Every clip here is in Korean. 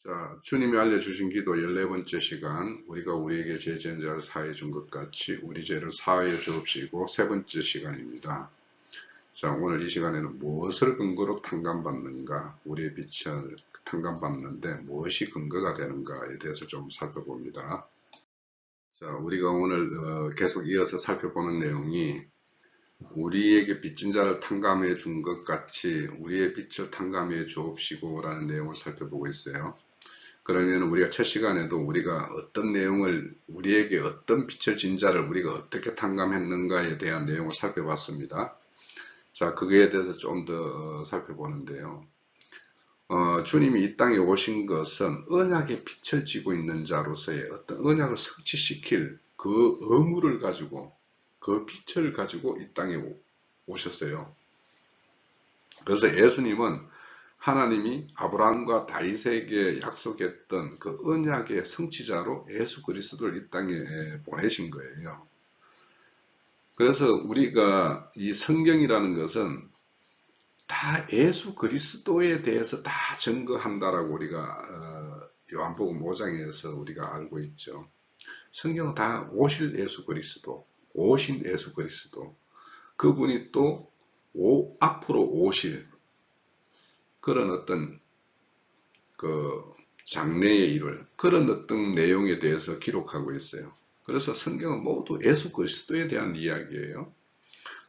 자, 주님이 알려주신 기도 14번째 시간, 우리가 우리에게 죄 지은 자를 사하여 준 것 같이 우리 죄를 사하여 주옵시고 세 번째 시간입니다. 자, 오늘 이 시간에는 무엇을 근거로 탕감받는가, 우리의 빛을 탕감받는데 무엇이 근거가 되는가에 대해서 좀 살펴봅니다. 자, 우리가 오늘 계속 이어서 살펴보는 내용이 우리에게 빚진 자를 탕감해 준 것 같이 우리의 빛을 탕감해 주옵시고 라는 내용을 살펴보고 있어요. 그러면 우리가 첫 시간에도 우리가 어떤 내용을, 우리에게 어떤 빛을 진 자를 우리가 어떻게 탕감했는가에 대한 내용을 살펴봤습니다. 자, 그거에 대해서 좀 더 살펴보는데요. 주님이 이 땅에 오신 것은 언약의 빛을 지고 있는 자로서의 어떤 언약을 성취시킬 그 의무를 가지고, 그 빛을 가지고 이 땅에 오셨어요. 그래서 예수님은 하나님이 아브라함과 다윗에게 약속했던 그 언약의 성취자로 예수 그리스도를 이 땅에 보내신 거예요. 그래서 우리가 이 성경이라는 것은 다 예수 그리스도에 대해서 다 증거한다라고 우리가 요한복음 5장에서 우리가 알고 있죠. 성경은 다 오실 예수 그리스도, 오신 예수 그리스도, 그분이 또 앞으로 오실 그런 어떤 그 장래에 이룰 그런 어떤 내용에 대해서 기록하고 있어요. 그래서 성경은 모두 예수 그리스도에 대한 이야기예요.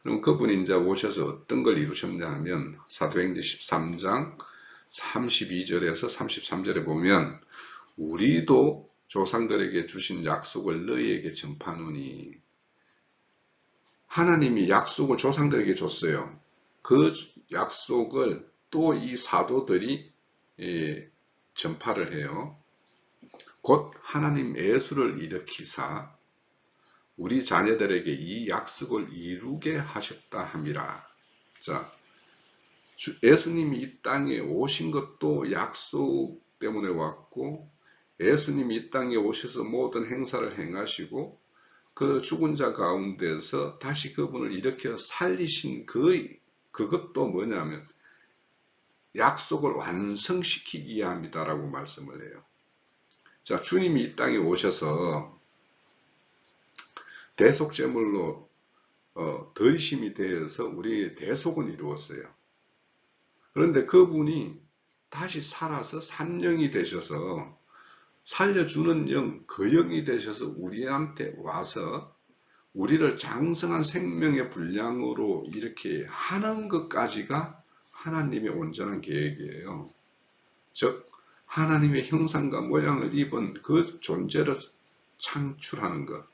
그럼 그분이 이제 오셔서 어떤 걸 이루셨냐 하면 사도행전 13장 32절에서 33절에 보면 우리도 조상들에게 주신 약속을 너희에게 전파하노니, 하나님이 약속을 조상들에게 줬어요. 그 약속을 또 이 사도들이 전파를 해요. 곧 하나님 예수를 일으키사 우리 자녀들에게 이 약속을 이루게 하셨다 함이라. 자, 예수님이 이 땅에 오신 것도 약속 때문에 왔고, 예수님이 이 땅에 오셔서 모든 행사를 행하시고 그 죽은 자 가운데서 다시 그분을 일으켜 살리신 그것도 뭐냐면 약속을 완성시키기 위함이다라고 말씀을 해요. 자, 주님이 이 땅에 오셔서 대속제물로 덜심이 되어서 우리의 대속은 이루었어요. 그런데 그분이 다시 살아서 산영이 되셔서 살려주는 영, 그 영이 되셔서 우리한테 와서 우리를 장성한 생명의 분량으로 이렇게 하는 것까지가 하나님의 온전한 계획이에요. 즉 하나님의 형상과 모양을 입은 그 존재를 창출하는 것,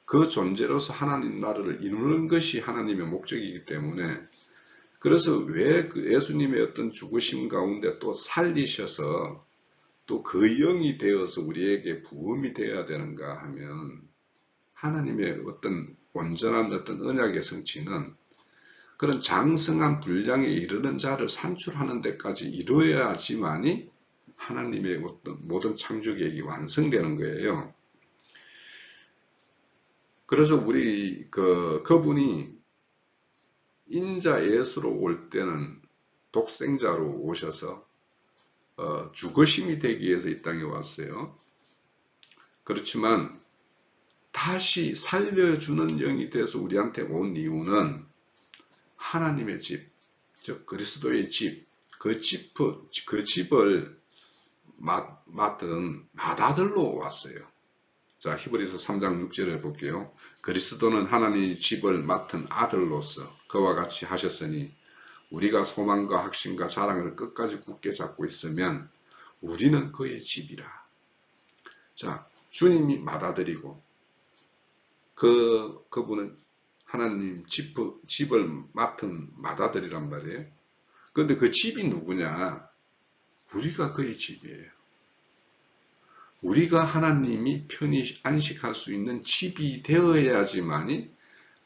그 존재로서 하나님 나라를 이루는 것이 하나님의 목적이기 때문에, 그래서 왜 그 예수님의 어떤 죽으심 가운데 또 살리셔서 또 그 영이 되어서 우리에게 부음이 되어야 되는가 하면, 하나님의 어떤 온전한 어떤 언약의 성취는 그런 장성한 분량에 이르는 자를 산출하는 데까지 이루어야지만이 하나님의 어떤 모든 창조 계획이 완성되는 거예요. 그래서 우리 그분이 인자 예수로 올 때는 독생자로 오셔서 죽으심이 되기 위해서 이 땅에 왔어요. 그렇지만 다시 살려주는 영이 돼서 우리한테 온 이유는 하나님의 집, 즉 그리스도의 집, 그 집을 맡은 맏아들로 왔어요. 자, 히브리서 3장 6절을 볼게요. 그리스도는 하나님의 집을 맡은 아들로서 그와 같이 하셨으니 우리가 소망과 확신과 자랑을 끝까지 굳게 잡고 있으면 우리는 그의 집이라. 자, 주님이 맏아들이고 그분은 하나님 집을 맡은 맏아들이란 말이에요. 그런데 그 집이 누구냐? 우리가 그의 집이에요. 우리가 하나님이 편히 안식할 수 있는 집이 되어야지만이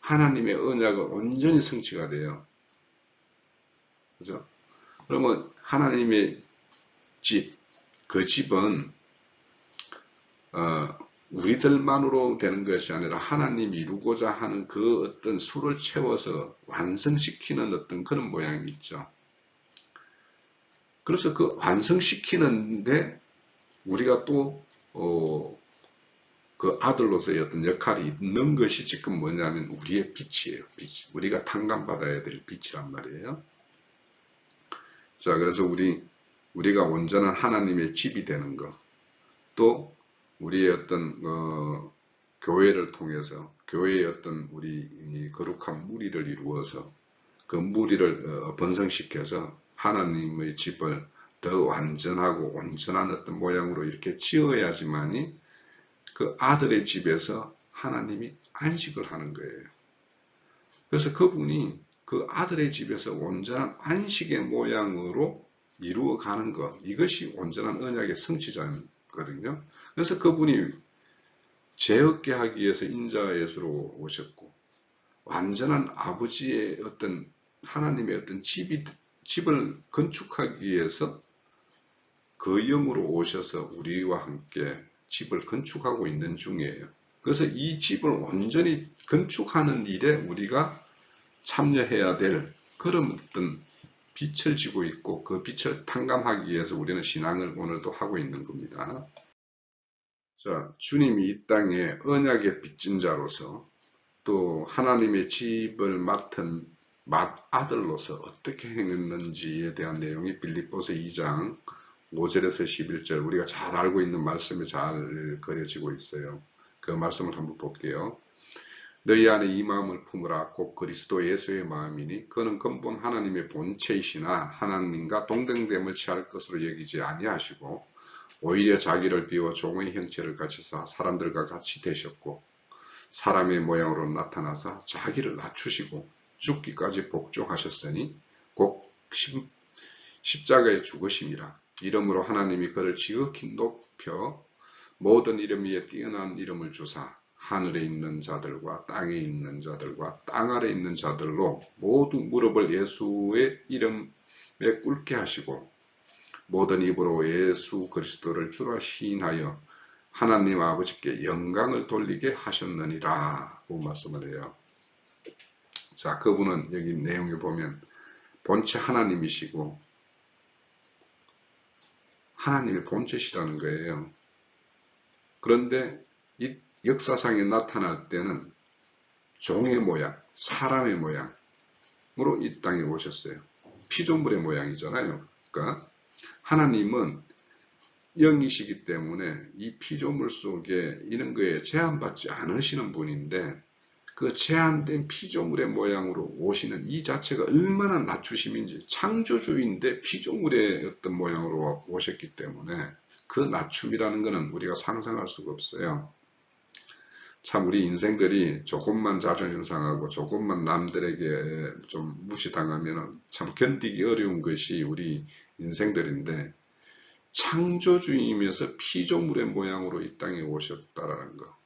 하나님의 언약은 온전히 성취가 돼요. 그죠? 그러면 하나님의 집, 그 집은 우리들만으로 되는 것이 아니라 하나님이 이루고자 하는 그 어떤 수를 채워서 완성시키는 어떤 그런 모양이 있죠. 그래서 그 완성시키는데 우리가 또 그 아들로서의 어떤 역할이 있는 것이 지금 뭐냐면 우리의 빛이에요. 빛. 우리가 탕감받아야 될 빛이란 말이에요. 자, 그래서 우리가 온전한 하나님의 집이 되는 것, 또 우리의 어떤 교회를 통해서 교회의 어떤 우리 거룩한 무리를 이루어서 그 무리를 번성시켜서 하나님의 집을 더 완전하고 온전한 어떤 모양으로 이렇게 지어야지만이 그 아들의 집에서 하나님이 안식을 하는 거예요. 그래서 그분이 그 아들의 집에서 온전한 안식의 모양으로 이루어가는 것, 이것이 온전한 언약의 성취자거든요. 그래서 그분이 죄 없게 하기 위해서 인자 예수로 오셨고, 완전한 아버지의 어떤 하나님의 어떤 집을 건축하기 위해서 그 영으로 오셔서 우리와 함께 집을 건축하고 있는 중이에요. 그래서 이 집을 온전히 건축하는 일에 우리가 참여해야 될 그런 어떤 빛을 지고 있고 그 빛을 탕감하기 위해서 우리는 신앙을 오늘도 하고 있는 겁니다. 자, 주님이 이 땅에 언약의 빚진 자로서 또 하나님의 집을 맡은 아들로서 어떻게 행했는지에 대한 내용이 빌립보서 2장 5절에서 11절 우리가 잘 알고 있는 말씀이 잘 그려지고 있어요. 그 말씀을 한번 볼게요. 너희 안에 이 마음을 품으라. 곧 그리스도 예수의 마음이니 그는 근본 하나님의 본체이시나 하나님과 동등됨을 취할 것으로 여기지 아니하시고 오히려 자기를 비워 종의 형체를 가지사 사람들과 같이 되셨고 사람의 모양으로 나타나서 자기를 낮추시고 죽기까지 복종하셨으니 곧 십자가의 죽으심이라. 이름으로 하나님이 그를 지극히 높여 모든 이름 위에 뛰어난 이름을 주사 하늘에 있는 자들과 땅에 있는 자들과 땅 아래 있는 자들로 모두 무릎을 예수의 이름에 꿇게 하시고 모든 입으로 예수 그리스도를 주라 시인하여 하나님 아버지께 영광을 돌리게 하셨느니라고 말씀을 해요. 자, 그분은 여기 내용에 보면 본체 하나님이시고 하나님의 본체시라는 거예요. 그런데 이 역사상에 나타날 때는 종의 모양, 사람의 모양으로 이 땅에 오셨어요. 피조물의 모양이잖아요. 그러니까 하나님은 영이시기 때문에 이 피조물 속에 이런 거에 제한받지 않으시는 분인데 그 제한된 피조물의 모양으로 오시는 이 자체가 얼마나 낮추심인지 창조주인데 피조물의 어떤 모양으로 오셨기 때문에 그 낮춤이라는 것은 우리가 상상할 수가 없어요. 참 우리 인생들이 조금만 자존심 상하고 조금만 남들에게 좀 무시당하면 참 견디기 어려운 것이 우리 인생들인데 창조주이면서 피조물의 모양으로 이 땅에 오셨다라는 거.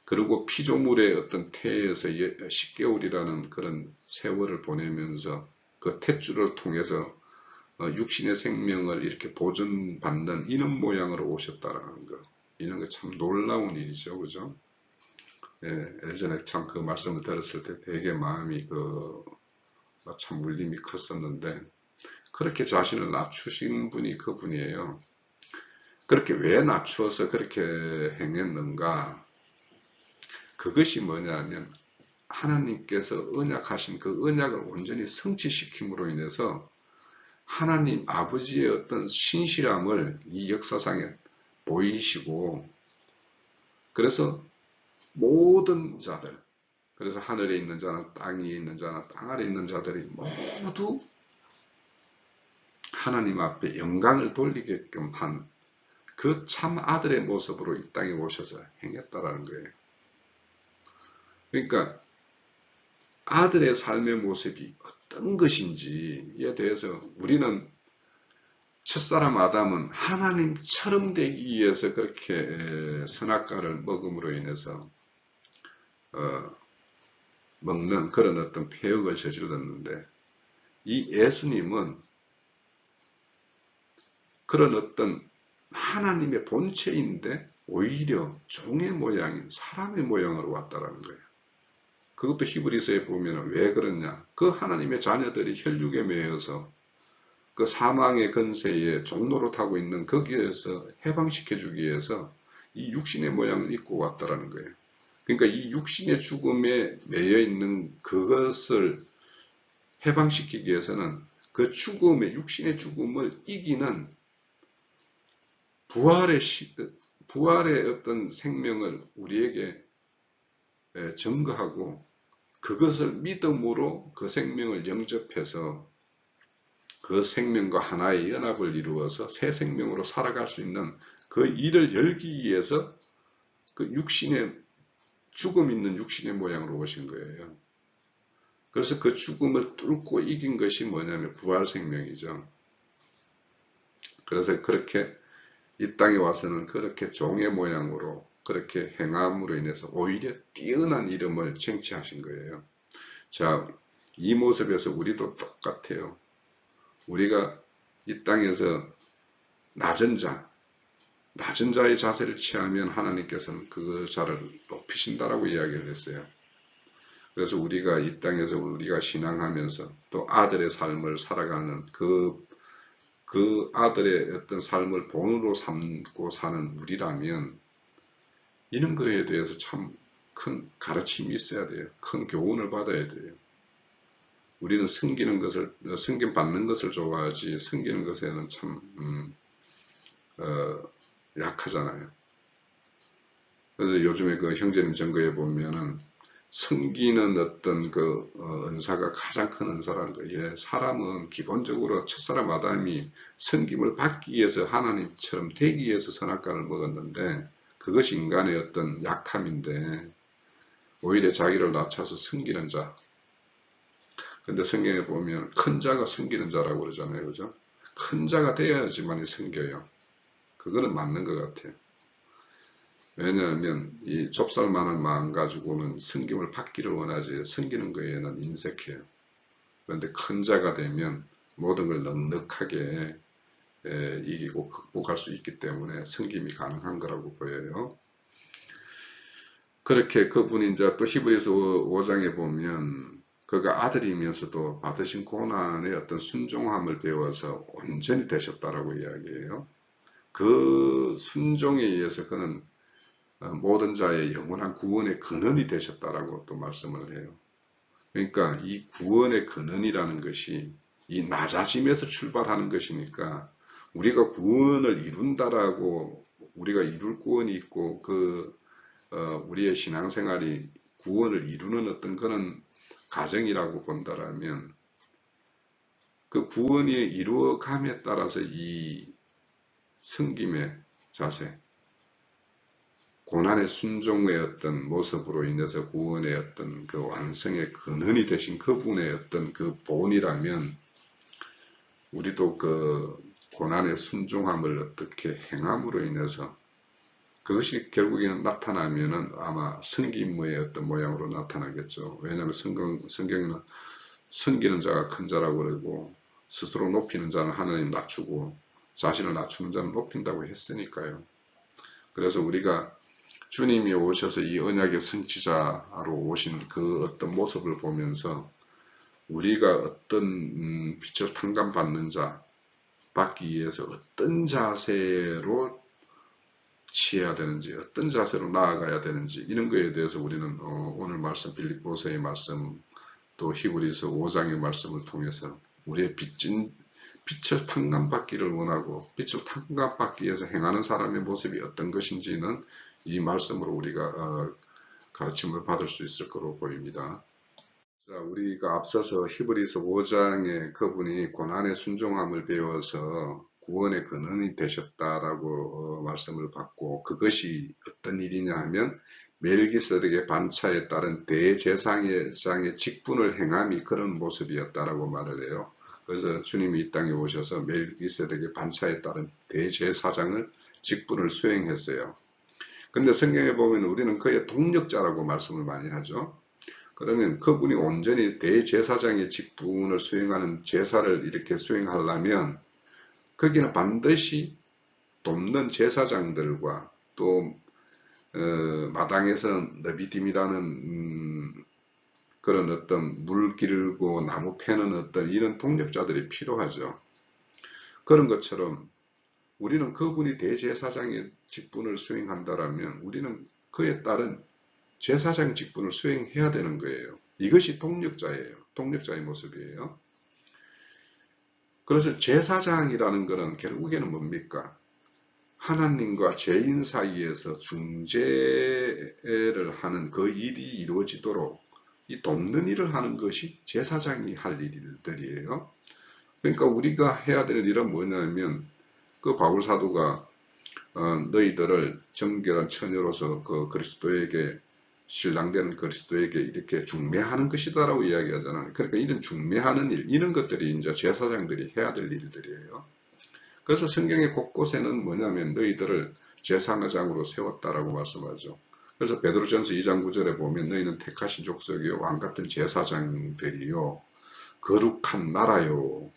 그리고 피조물의 어떤 태에서 10개월이라는 그런 세월을 보내면서 그 탯줄을 통해서 육신의 생명을 이렇게 보존받는 이런 모양으로 오셨다라는 거. 이런 게 참 놀라운 일이죠. 그죠? 예, 예전에 참 그 말씀을 들었을 때 되게 마음이 참 울림이 컸었는데 그렇게 자신을 낮추신 분이 그분이에요. 그렇게 왜 낮추어서 그렇게 행했는가? 그것이 뭐냐면 하나님께서 언약하신 그 언약을 온전히 성취시킴으로 인해서 하나님 아버지의 어떤 신실함을 이 역사상에 보이시고 그래서 모든 자들 그래서 하늘에 있는 자나 땅 위에 있는 자나 땅 아래에 있는 자들이 모두 하나님 앞에 영광을 돌리게끔 한 그 참 아들의 모습으로 이 땅에 오셔서 행했다라는 거예요. 그러니까 아들의 삶의 모습이 어떤 것인지에 대해서 우리는 첫사람 아담은 하나님처럼 되기 위해서 그렇게 선악과를 먹음으로 인해서 먹는 그런 어떤 폐역을 저질렀는데 이 예수님은 그런 어떤 하나님의 본체인데 오히려 종의 모양인 사람의 모양으로 왔다라는 거예요. 그것도 히브리서에 보면 왜 그러냐? 그 하나님의 자녀들이 혈육에 매여서 그 사망의 근세에 종로로 타고 있는 거기에서 해방시켜 주기 위해서 이 육신의 모양을 입고 왔다라는 거예요. 그러니까 이 육신의 죽음에 매여 있는 그것을 해방시키기 위해서는 그 죽음의 육신의 죽음을 이기는 부활의 어떤 생명을 우리에게 증거하고 그것을 믿음으로 그 생명을 영접해서 그 생명과 하나의 연합을 이루어서 새 생명으로 살아갈 수 있는 그 일을 열기 위해서 그 죽음 있는 육신의 모양으로 오신 거예요. 그래서 그 죽음을 뚫고 이긴 것이 뭐냐면 부활 생명이죠. 그래서 그렇게 이 땅에 와서는 그렇게 종의 모양으로 그렇게 행함으로 인해서 오히려 뛰어난 이름을 쟁취하신 거예요. 자, 이 모습에서 우리도 똑같아요. 우리가 이 땅에서 낮은 자의 자세를 취하면 하나님께서는 그 자를 높이신다라고 이야기를 했어요. 그래서 우리가 이 땅에서 우리가 신앙하면서 또 아들의 삶을 살아가는 그 아들의 어떤 삶을 본으로 삼고 사는 우리라면 이런 거에 대해서 참 큰 가르침이 있어야 돼요. 큰 교훈을 받아야 돼요. 우리는 섬김 받는 것을 좋아하지 섬기는 것에는 참 약하잖아요. 그래서 요즘에 그 형제님 전거에 보면은 섬기는 어떤 그 은사가 가장 큰 은사라는 거예요. 사람은 기본적으로 첫사람 아담이 섬김을 받기 위해서 하나님처럼 되기 위해서 선악과를 먹었는데 그것이 인간의 어떤 약함인데 오히려 자기를 낮춰서 섬기는 자. 근데 성경에 보면 큰 자가 섬기는 자라고 그러잖아요. 그죠? 큰 자가 되어야지만 섬겨요. 그거는 맞는 것 같아요. 왜냐하면 이 좁쌀만한 마음 가지고는 섬김을 받기를 원하지 섬기는 거에는 인색해요. 그런데 큰 자가 되면 모든 걸 넉넉하게 이기고 극복할 수 있기 때문에 섬김이 가능한 거라고 보여요. 그렇게 그분이 이제 또 히브리서 5장에 보면 그가 아들이면서도 받으신 고난의 어떤 순종함을 배워서 온전히 되셨다라고 이야기해요. 그 순종에 의해서 그는 모든 자의 영원한 구원의 근원이 되셨다라고 또 말씀을 해요. 그러니까 이 구원의 근원이라는 것이 이 낮아짐에서 출발하는 것이니까 우리가 구원을 이룬다라고 우리가 이룰 구원이 있고 우리의 신앙생활이 구원을 이루는 어떤 그런 과정이라고 본다라면 그 구원이 이루어감에 따라서 이 섬김의 자세, 고난의 순종의 어떤 모습으로 인해서 구원의 어떤 그 완성의 근원이 되신 그분의 어떤 그 본이라면 우리도 그 고난의 순종함을 어떻게 행함으로 인해서 그것이 결국에는 나타나면은 아마 섬김의 어떤 모양으로 나타나겠죠. 왜냐하면 성경에는 섬기는 자가 큰 자라고 그러고 스스로 높이는 자는 하나님 낮추고 자신을 낮추는 자는 높인다고 했으니까요. 그래서 우리가 주님이 오셔서 이 언약의 성취자로 오신 그 어떤 모습을 보면서 우리가 어떤 빛을 탕감받는 자 받기 위해서 어떤 자세로 취해야 되는지 어떤 자세로 나아가야 되는지 이런 거에 대해서 우리는 오늘 말씀 빌립보서의 말씀 또 히브리서 5장의 말씀을 통해서 우리의 빛을 탕감받기를 원하고 빛을 탕감받기 위해서 행하는 사람의 모습이 어떤 것인지는 이 말씀으로 우리가 가르침을 받을 수 있을 거로 보입니다. 자, 우리가 앞서서 히브리서 5장에 그분이 고난의 순종함을 배워서 구원의 근원이 되셨다라고 말씀을 받고 그것이 어떤 일이냐 하면 멜기세덱의 반차에 따른 대제사장의 직분을 행함이 그런 모습이었다라고 말을 해요. 그래서 주님이 이 땅에 오셔서 멜기세덱의 반차에 따른 대제사장을 직분을 수행했어요. 근데 성경에 보면 우리는 그의 동력자라고 말씀을 많이 하죠. 그러면 그분이 온전히 대제사장의 직분을 수행하는 제사를 이렇게 수행하려면 거기는 반드시 돕는 제사장들과 또 마당에서 너비딤이라는 그런 어떤 물 기르고 나무 패는 어떤 이런 동력자들이 필요하죠. 그런 것처럼 우리는 그분이 대제사장의 직분을 수행한다라면 우리는 그에 따른 제사장 직분을 수행해야 되는 거예요. 이것이 동력자예요. 동력자의 모습이에요. 그래서 제사장이라는 것은 결국에는 뭡니까? 하나님과 죄인 사이에서 중재를 하는 그 일이 이루어지도록 이 돕는 일을 하는 것이 제사장이 할 일들이에요. 그러니까 우리가 해야 될 일은 뭐냐면 그 바울 사도가 너희들을 정결한 처녀로서 그 그리스도에게 신랑되는 그리스도에게 이렇게 중매하는 것이다라고 이야기하잖아요. 그러니까 이런 중매하는 일, 이런 것들이 이제 제사장들이 해야 될 일들이에요. 그래서 성경의 곳곳에는 뭐냐면 너희들을 제사장으로 세웠다라고 말씀하죠. 그래서 베드로전서 2장 9절에 보면 너희는 택하신 족속이요 왕같은 제사장들이요 거룩한 나라요.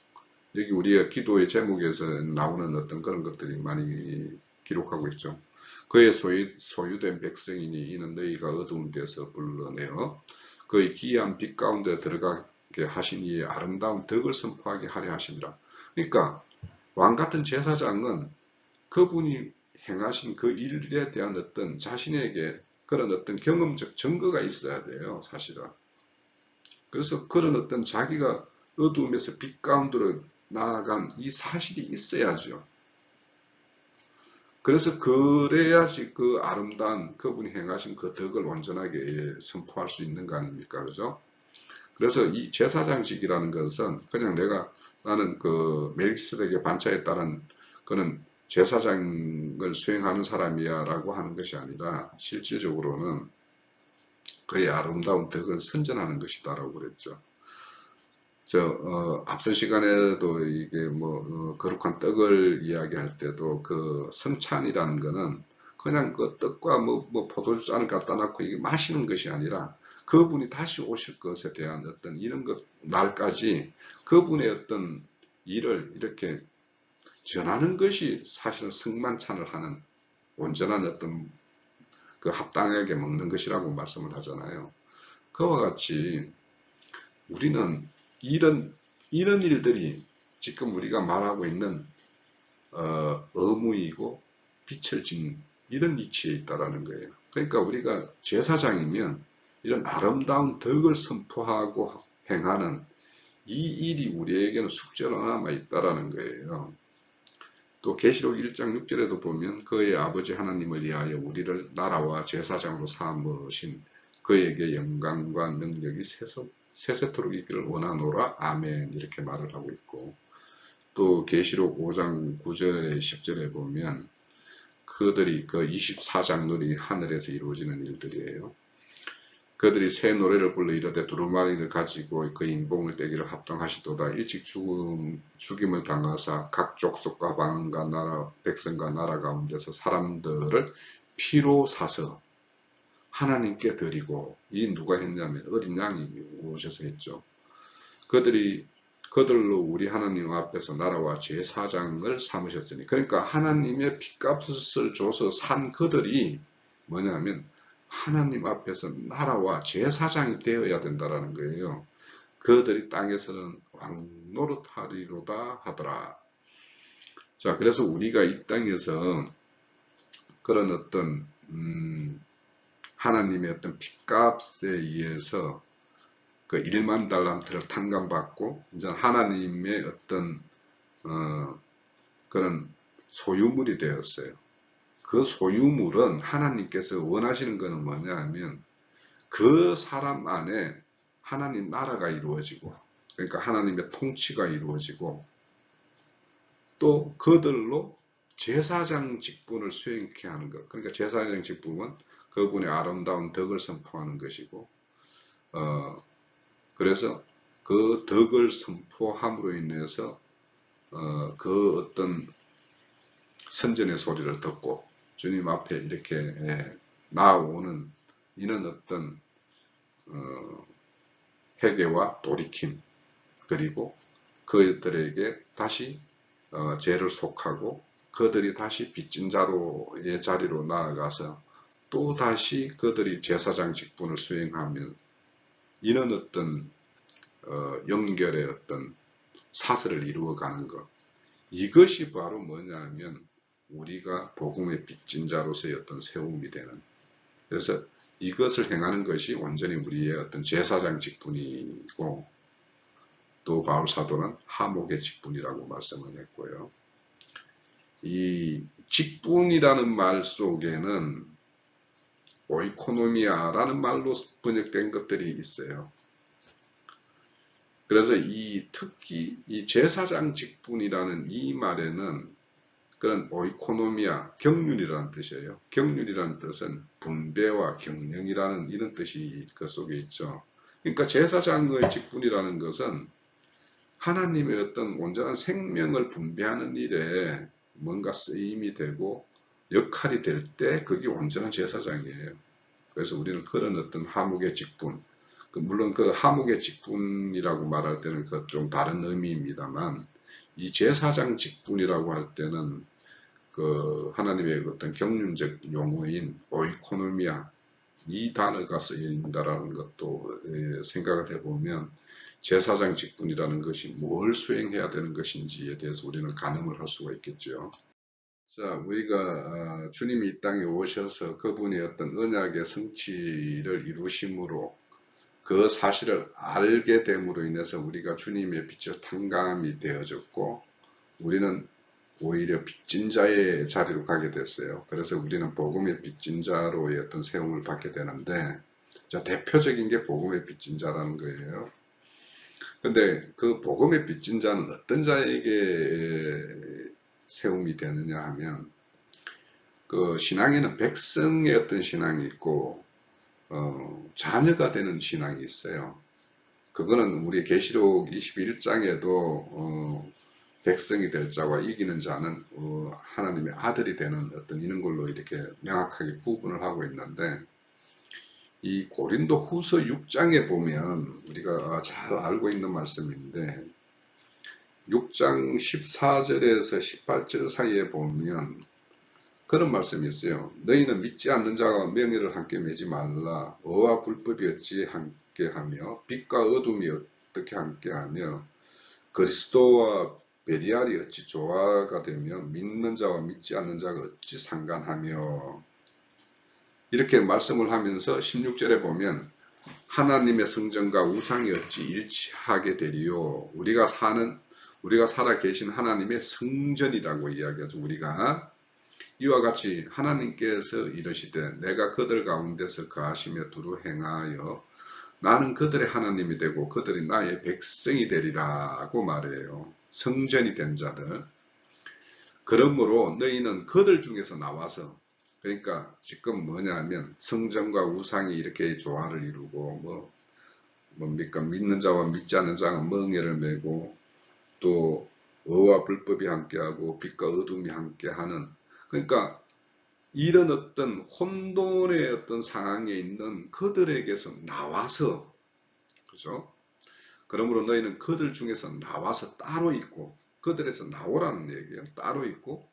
여기 우리의 기도의 제목에서 나오는 어떤 그런 것들이 많이 기록하고 있죠. 그의 소유된 백성이니 이는 너희가 어두운 데서 불러내어 그의 기이한 빛 가운데 들어가게 하신 이의 아름다운 덕을 선포하게 하려 하시니라. 그러니까 왕같은 제사장은 그분이 행하신 그 일에 대한 어떤 자신에게 그런 어떤 경험적 증거가 있어야 돼요, 사실은. 그래서 그런 어떤 자기가 어두움에서 빛 가운데로 나아간 이 사실이 있어야죠. 그래서 그래야지 그 아름다운 그분이 행하신 그 덕을 온전하게 선포할 수 있는 거 아닙니까? 그죠? 그래서 이 제사장직이라는 것은 그냥 나는 그 멜기세덱의 반차에 따른 그는 제사장을 수행하는 사람이야 라고 하는 것이 아니라 실질적으로는 그의 아름다운 덕을 선전하는 것이다 라고 그랬죠. 앞선 시간에도 이게 거룩한 떡을 이야기할 때도 그 성찬이라는 거는 그냥 그 떡과 포도주 잔을 갖다 놓고 이게 마시는 것이 아니라 그분이 다시 오실 것에 대한 어떤 이런 것, 날까지 그분의 어떤 일을 이렇게 전하는 것이 사실은 성만찬을 하는 온전한 어떤 그 합당하게 먹는 것이라고 말씀을 하잖아요. 그와 같이 우리는 이런 일들이 지금 우리가 말하고 있는 의무이고 빛을 진 이런 위치에 있다라는 거예요. 그러니까 우리가 제사장이면 이런 아름다운 덕을 선포하고 행하는 이 일이 우리에게는 숙제로 남아 있다라는 거예요. 또 계시록 1장 6절에도 보면 그의 아버지 하나님을 위하여 우리를 나라와 제사장으로 삼으신 그에게 영광과 능력이 세세토록 있기를 원하노라 아멘 이렇게 말을 하고 있고, 또 계시록 5장 9절에 10절에 보면 그들이 그 24장론이 하늘에서 이루어지는 일들이에요. 그들이 새 노래를 불러 이르되 두루마리를 가지고 그 인봉을 떼기를 합당하시도다. 일찍 죽임을 당하사 각 족속과 방언과 나라 백성과 나라 가운데서 사람들을 피로 사서 하나님께 드리고, 이 누가 했냐면 어린 양이 오셔서 했죠. 그들로 우리 하나님 앞에서 나라와 제사장을 삼으셨으니, 그러니까 하나님의 핏값을 줘서 산 그들이 뭐냐면 하나님 앞에서 나라와 제사장이 되어야 된다라는 거예요. 그들이 땅에서는 왕노릇하리로다 하더라. 자, 그래서 우리가 이 땅에서 그런 어떤 하나님의 어떤 핏값에 의해서 그 1만 달란트를 탕감받고 이제 하나님의 어떤 그런 소유물이 되었어요. 그 소유물은 하나님께서 원하시는 것은 뭐냐 하면 그 사람 안에 하나님 나라가 이루어지고, 그러니까 하나님의 통치가 이루어지고, 또 그들로 제사장 직분을 수행케 하는 것. 그러니까 제사장 직분은 그분의 아름다운 덕을 선포하는 것이고, 그래서 그 덕을 선포함으로 인해서 그 어떤 선전의 소리를 듣고 주님 앞에 이렇게 나아오는 이런 어떤 회개와 돌이킴, 그리고 그들에게 다시 죄를 속하고 그들이 다시 빚진 자로의 자리로 나아가서 또 다시 그들이 제사장 직분을 수행하면 이런 어떤 연결의 어떤 사슬을 이루어가는 것, 이것이 바로 뭐냐면 우리가 복음의 빚진 자로서의 어떤 세움이 되는, 그래서 이것을 행하는 것이 온전히 우리의 어떤 제사장 직분이고, 또 바울 사도는 하목의 직분이라고 말씀을 했고요. 이 직분이라는 말 속에는 오이코노미아라는 말로 번역된 것들이 있어요. 그래서 특히 이 제사장 직분이라는 이 말에는 그런 오이코노미아, 경륜이라는 뜻이에요. 경륜이라는 뜻은 분배와 경영이라는 이런 뜻이 그 속에 있죠. 그러니까 제사장의 직분이라는 것은 하나님의 어떤 온전한 생명을 분배하는 일에 뭔가 쓰임이 되고 역할이 될 때 그게 온전한 제사장이에요. 그래서 우리는 그런 어떤 하목의 직분, 물론 그 하목의 직분이라고 말할 때는 그 좀 다른 의미입니다만, 이 제사장 직분이라고 할 때는 그 하나님의 어떤 경륜적 용어인 오이코노미아, 이 단어가 쓰인다라는 것도 생각을 해보면 제사장 직분이라는 것이 뭘 수행해야 되는 것인지에 대해서 우리는 가늠을 할 수가 있겠죠. 자, 우리가 주님이 이 땅에 오셔서 그분의 어떤 언약의 성취를 이루심으로 그 사실을 알게 됨으로 인해서 우리가 주님의 빛의 탕감이 되어졌고, 우리는 오히려 빚진 자의 자리로 가게 됐어요. 그래서 우리는 복음의 빚진 자로의 어떤 세움을 받게 되는데, 자, 대표적인 게 복음의 빚진 자라는 거예요. 근데 그 복음의 빚진 자는 어떤 자에게 세움이 되느냐 하면, 그 신앙에는 백성의 어떤 신앙이 있고 자녀가 되는 신앙이 있어요. 그거는 우리 계시록 21장에도 백성이 될 자와 이기는 자는 하나님의 아들이 되는 어떤 이런 걸로 이렇게 명확하게 구분을 하고 있는데, 이 고린도 후서 6장에 보면 우리가 잘 알고 있는 말씀인데, 6장 14절에서 18절 사이에 보면 그런 말씀이 있어요. 너희는 믿지 않는 자가 명예를 함께 매지 말라. 어와 불법이 어찌 함께하며 빛과 어둠이 어떻게 함께하며 그리스도와 베리알이 어찌 조화가 되며 믿는 자와 믿지 않는 자가 어찌 상관하며, 이렇게 말씀을 하면서 16절에 보면 하나님의 성전과 우상이 어찌 일치하게 되리요. 우리가 살아 계신 하나님의 성전이라고 이야기하죠. 우리가 이와 같이 하나님께서 이르시되 내가 그들 가운데서 거하시며 두루 행하여 나는 그들의 하나님이 되고 그들이 나의 백성이 되리라고 말해요. 성전이 된 자들. 그러므로 너희는 그들 중에서 나와서, 그러니까 지금 뭐냐면 성전과 우상이 이렇게 조화를 이루고 뭡니까, 믿는 자와 믿지 않는 자가 멍에를 메고 또 어와 불법이 함께하고 빛과 어둠이 함께하는, 그러니까 이런 어떤 혼돈의 어떤 상황에 있는 그들에게서 나와서, 그죠? 그러므로 너희는 그들 중에서 나와서 따로 있고, 그들에서 나오라는 얘기예요. 따로 있고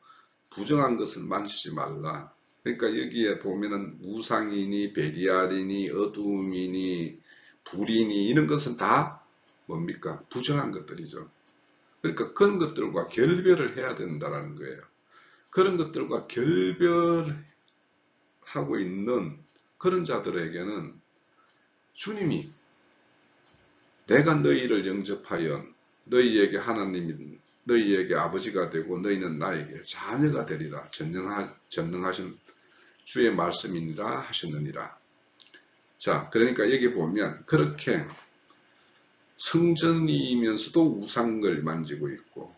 부정한 것을 만지지 말라. 그러니까 여기에 보면은 우상이니 베리알이니 어둠이니 불이니 이런 것은 다 뭡니까? 부정한 것들이죠. 그러니까 그런 것들과 결별을 해야 된다는 거예요. 그런 것들과 결별하고 있는 그런 자들에게는 주님이 내가 너희를 영접하여 너희에게 하나님이 너희에게 아버지가 되고 너희는 나에게 자녀가 되리라 전능하신 주의 말씀이니라 하셨느니라. 자, 그러니까 여기 보면 그렇게 성전이면서도 우상을 만지고 있고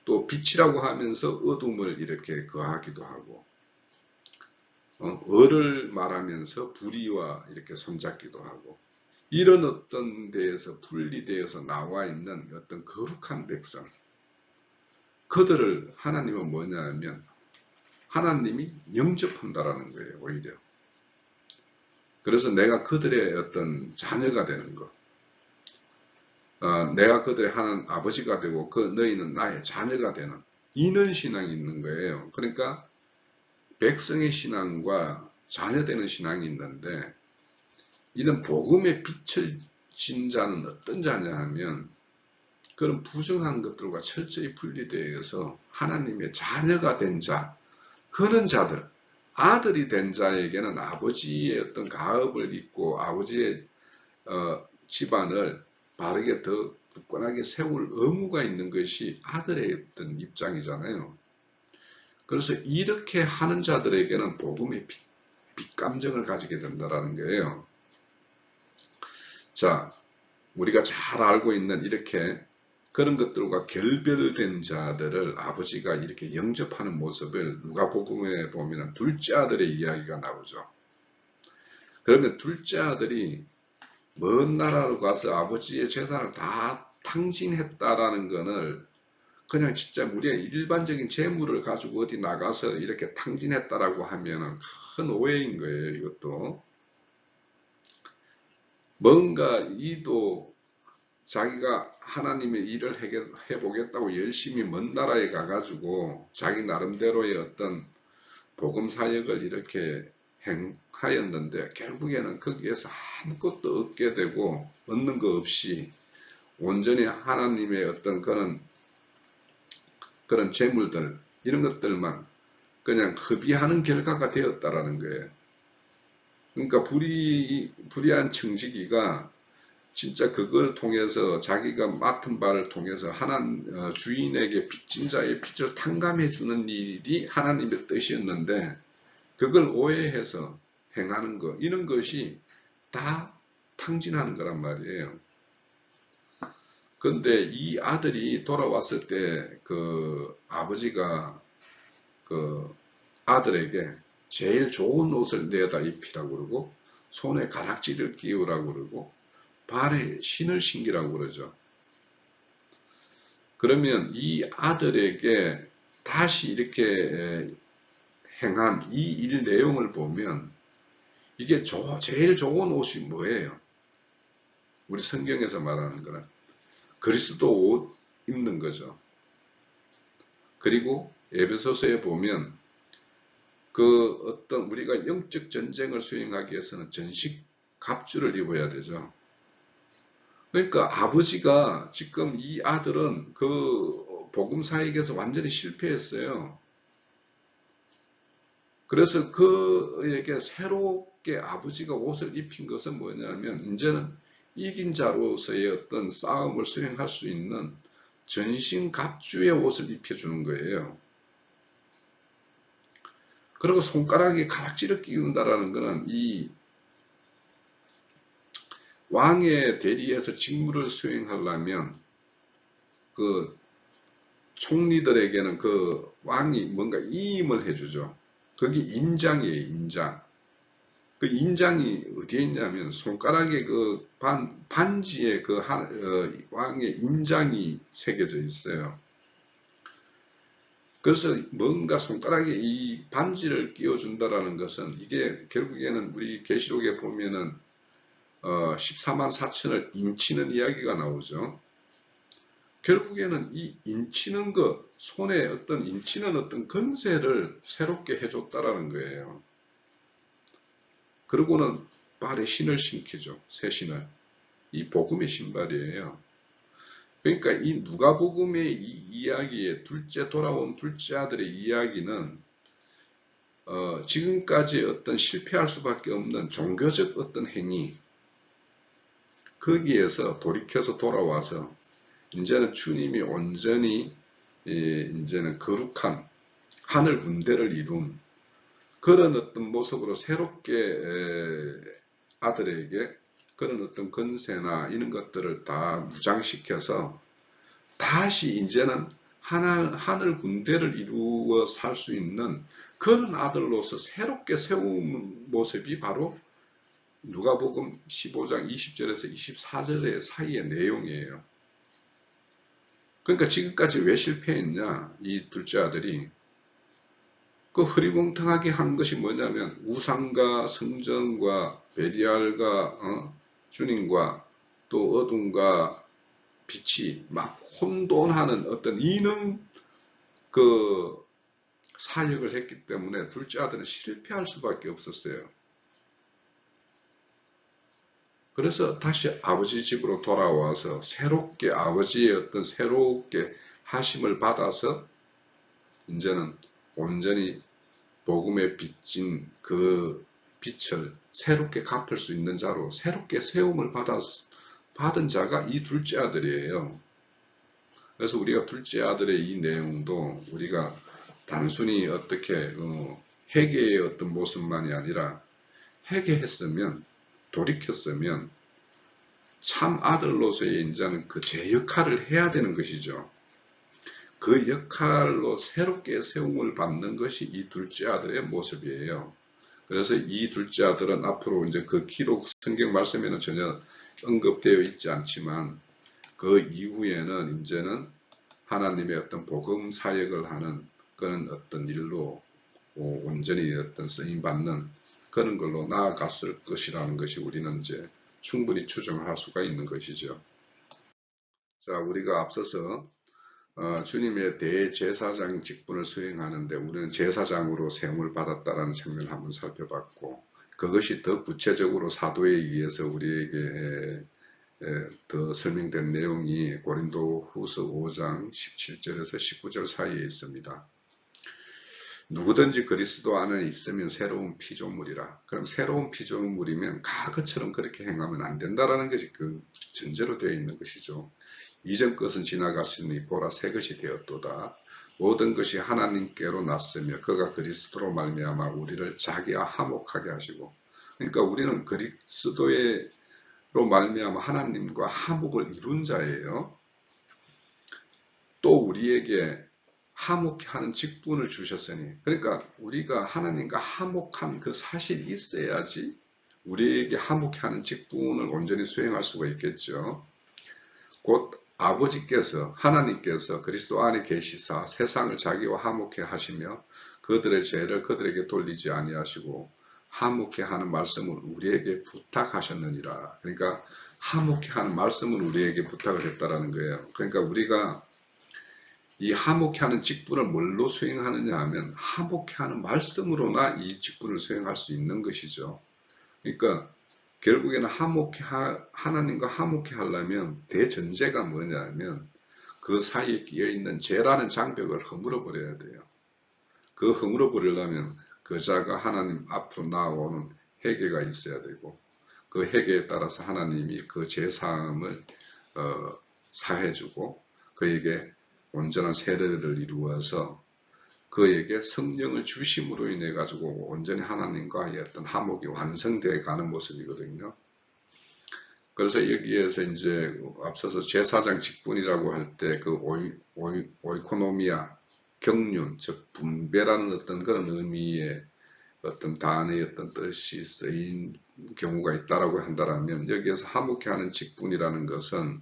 또 빛이라고 하면서 어둠을 이렇게 거하기도 하고 을을 말하면서 불의와 이렇게 손잡기도 하고, 이런 어떤 데에서 분리되어서 나와 있는 어떤 거룩한 백성, 그들을 하나님은 뭐냐 하면 하나님이 영접한다라는 거예요. 오히려 그래서 내가 그들의 어떤 자녀가 되는 것, 내가 그들의 하나님 아버지가 되고 너희는 나의 자녀가 되는 이런 신앙이 있는 거예요. 그러니까 백성의 신앙과 자녀되는 신앙이 있는데, 이런 복음의 빛을 진 자는 어떤 자냐 하면 그런 부정한 것들과 철저히 분리되어서 하나님의 자녀가 된 자, 그런 자들, 아들이 된 자에게는 아버지의 어떤 가업을 잇고 아버지의 집안을 바르게 더 굳건하게 세울 의무가 있는 것이 아들의 어떤 입장이잖아요. 그래서 이렇게 하는 자들에게는 복음의 빗감정을 가지게 된다는 거예요. 자, 우리가 잘 알고 있는 이렇게 그런 것들과 결별된 자들을 아버지가 이렇게 영접하는 모습을 누가복음에 보면 둘째 아들의 이야기가 나오죠. 그러면 둘째 아들이 먼 나라로 가서 아버지의 재산을 다 탕진했다라는 것을 그냥 진짜 우리의 일반적인 재물을 가지고 어디 나가서 이렇게 탕진했다라고 하면 큰 오해인 거예요. 이것도 뭔가 이도 자기가 하나님의 일을 해보겠다고 열심히 먼 나라에 가가지고 자기 나름대로의 어떤 복음 사역을 이렇게 행하였는데 결국에는 거기에서 아무것도 얻게 되고 얻는 거 없이 온전히 하나님의 어떤 그런 재물들 이런 것들만 그냥 허비하는 결과가 되었다라는 거예요. 그러니까 불의한 청지기가 진짜 그걸 통해서 자기가 맡은 바를 통해서 주인에게 빚진 자의 빚을 탕감해 주는 일이 하나님의 뜻이었는데 그걸 오해해서 행하는 것 이런 것이 다 탕진하는 거란 말이에요. 그런데 이 아들이 돌아왔을 때 그 아버지가 그 아들에게 제일 좋은 옷을 내다 입히라고 그러고 손에 가락지를 끼우라고 그러고 발에 신을 신기라고 그러죠. 그러면 이 아들에게 다시 이렇게 행한 이 일 내용을 보면 이게 제일 좋은 옷이 뭐예요? 우리 성경에서 말하는 거는 그리스도 옷 입는 거죠. 그리고 에베소서에 보면 그 어떤 우리가 영적 전쟁을 수행하기 위해서는 전식 갑주를 입어야 되죠. 그러니까 아버지가 지금 이 아들은 그 복음 사역에서 완전히 실패했어요. 그래서 그에게 새롭게 아버지가 옷을 입힌 것은 뭐냐면 이제는 이긴 자로서의 어떤 싸움을 수행할 수 있는 전신갑주의 옷을 입혀주는 거예요. 그리고 손가락에 가락지를 끼운다라는 것은 이 왕의 대리에서 직무를 수행하려면 그 총리들에게는 그 왕이 뭔가 이임을 해주죠. 그게 인장이에요, 인장. 그 인장이 어디에 있냐면 손가락에 그 반지에 그 왕의 인장이 새겨져 있어요. 그래서 뭔가 손가락에 이 반지를 끼워준다라는 것은 이게 결국에는 우리 계시록에 보면은 14만 4천을 인치는 이야기가 나오죠. 결국에는 이 인치는 것, 손에 어떤 인치는 어떤 건세를 새롭게 해줬다라는 거예요. 그러고는 발에 신을 신기죠. 새 신을. 이 복음의 신발이에요. 그러니까 이 누가복음의 이 이야기의 돌아온 둘째 아들의 이야기는 지금까지 어떤 실패할 수밖에 없는 종교적 어떤 행위 거기에서 돌이켜서 돌아와서 이제는 주님이 온전히 이제는 거룩한 하늘 군대를 이룬 그런 어떤 모습으로 새롭게 아들에게 그런 어떤 건세나 이런 것들을 다 무장시켜서 다시 이제는 하늘 군대를 이루어 살 수 있는 그런 아들로서 새롭게 세운 모습이 바로 누가복음 15장 20절에서 24절의 사이의 내용이에요. 그러니까 지금까지 왜 실패했냐? 이 둘째 아들이 그 흐리멍텅하게 한 것이 뭐냐면 우상과 성전과 베리알과 주님과 또 어둠과 빛이 막 혼돈하는 어떤 이는 그 사역을 했기 때문에 둘째 아들은 실패할 수밖에 없었어요. 그래서 다시 아버지 집으로 돌아와서 새롭게 아버지의 어떤 새롭게 하심을 받아서 이제는 온전히 복음에 빚진 그 빛을 새롭게 갚을 수 있는 자로 새롭게 세움을 받은 자가 이 둘째 아들이에요. 그래서 우리가 둘째 아들의 이 내용도 우리가 단순히 어떻게 회개의 어떤 모습만이 아니라 회개했으면 돌이켰으면 참 아들로서의 인자는 그 제 역할을 해야 되는 것이죠. 그 역할로 새롭게 세움을 받는 것이 이 둘째 아들의 모습이에요. 그래서 이 둘째 아들은 앞으로 이제 그 기록 성경 말씀에는 전혀 언급되어 있지 않지만 그 이후에는 이제는 하나님의 어떤 복음 사역을 하는 그런 어떤 일로 온전히 어떤 쓰임 받는 그런 걸로 나아갔을 것이라는 것이 우리는 이제 충분히 추정할 수가 있는 것이죠. 자, 우리가 앞서서 주님의 대제사장 직분을 수행하는데 우리는 제사장으로 세움을 받았다라는 측면을 한번 살펴봤고 그것이 더 구체적으로 사도에 의해서 우리에게 더 설명된 내용이 고린도 후서 5장 17절에서 19절 사이에 있습니다. 누구든지 그리스도 안에 있으면 새로운 피조물이라. 그럼 새로운 피조물이면 과거처럼 그렇게 행하면 안 된다라는 것이 그 전제로 되어 있는 것이죠. 이전 것은 지나갔으니 보라 새 것이 되었도다. 모든 것이 하나님께로 났으며 그가 그리스도로 말미암아 우리를 자기와 화목하게 하시고 그러니까 우리는 그리스도로 말미암아 하나님과 화목을 이룬 자예요. 또 우리에게 화목해 하는 직분을 주셨으니 그러니까 우리가 하나님과 화목한 그 사실이 있어야지 우리에게 화목해 하는 직분을 온전히 수행할 수가 있겠죠. 곧 아버지께서 하나님께서 그리스도 안에 계시사 세상을 자기와 화목해 하시며 그들의 죄를 그들에게 돌리지 아니하시고 화목해 하는 말씀을 우리에게 부탁하셨느니라. 그러니까 화목해 하는 말씀을 우리에게 부탁을 했다라는 거예요. 그러니까 우리가 이 화목해 하는 직분을 뭘로 수행하느냐 하면 화목해 하는 말씀으로나 이 직분을 수행할 수 있는 것이죠. 그러니까 결국에는 하나님과 화목해 하려면 대전제가 뭐냐면 그 사이에 끼어있는 죄라는 장벽을 허물어 버려야 돼요. 그 허물어 버리려면 그 자가 하나님 앞으로 나아오는 회개가 있어야 되고 그 회개에 따라서 하나님이 그 죄사함을 사해주고 그에게 온전한 세례를 이루어서 그에게 성령을 주심으로 인해 가지고 온전히 하나님과의 어떤 화목이 완성되어 가는 모습이거든요. 그래서 여기에서 이제 앞서서 제사장 직분이라고 할 때 그 오이코노미아 경륜 즉 분배라는 어떤 그런 의미의 어떤 단의 어떤 뜻이 쓰인 경우가 있다라고 한다면 여기에서 화목해 하는 직분이라는 것은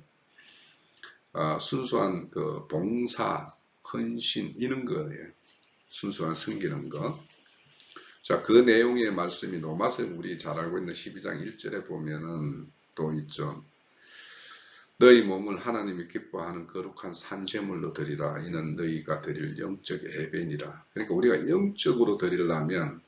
순수한 그 봉사, 헌신 이런 거예요. 순수한 섬기는 것. 자, 그 내용의 말씀이 로마서 우리 잘 알고 있는 12장 1절에 보면은 또 있죠. 너희 몸을 하나님이 기뻐하는 거룩한 산제물로 드리라. 이는 너희가 드릴 영적 예배니라. 그러니까 우리가 영적으로 드리려면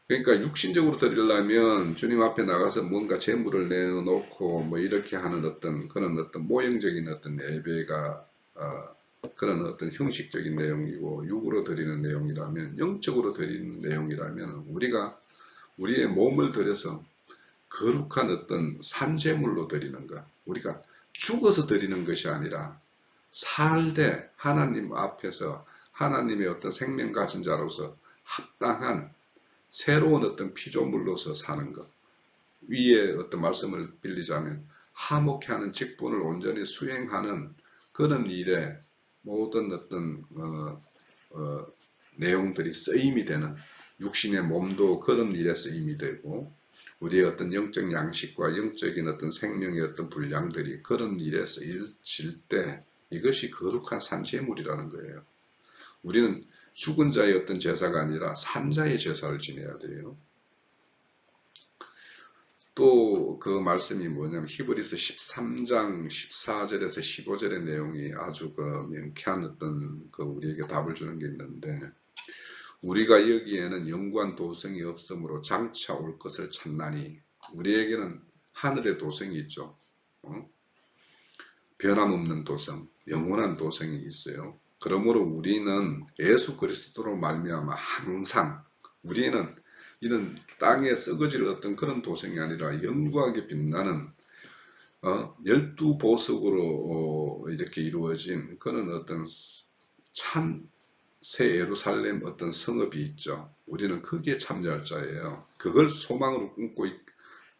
그러니까 육신적으로 드리려면 주님 앞에 나가서 뭔가 제물을 내놓고 뭐 이렇게 하는 어떤 그런 어떤 모형적인 어떤 예배가 그런 어떤 형식적인 내용이고 육으로 드리는 내용이라면 영적으로 드리는 내용이라면 우리가 우리의 몸을 들여서 거룩한 어떤 산제물로 드리는 것 우리가 죽어서 드리는 것이 아니라 살되 하나님 앞에서 하나님의 어떤 생명 가진 자로서 합당한 새로운 어떤 피조물로서 사는 것 위에 어떤 말씀을 빌리자면 화목해 하는 직분을 온전히 수행하는 그런 일에 모든 어떤 내용들이 쓰임이 되는 육신의 몸도 그런 일에 쓰임이 되고 우리의 어떤 영적 양식과 영적인 어떤 생명의 어떤 분량들이 그런 일에 쓰일 때 이것이 거룩한 산제물이라는 거예요. 우리는 죽은 자의 어떤 제사가 아니라 산 자의 제사를 지내야 돼요. 또 그 말씀이 뭐냐면 히브리서 13장 14절에서 15절의 내용이 아주 그 명쾌한 어떤 그 우리에게 답을 주는 게 있는데 우리가 여기에는 영관 도성이 없으므로 장차 올 것을 찾나니 우리에게는 하늘의 도성이 있죠. 변함없는 도성, 영원한 도성이 있어요. 그러므로 우리는 예수 그리스도로 말미암아 항상 우리는 이런 땅에 썩어질 어떤 그런 도성이 아니라 영구하게 빛나는 12보석으로 이렇게 이루어진 그런 어떤 참 새 예루살렘 어떤 성읍이 있죠. 우리는 거기에 참여할 자예요. 그걸 소망으로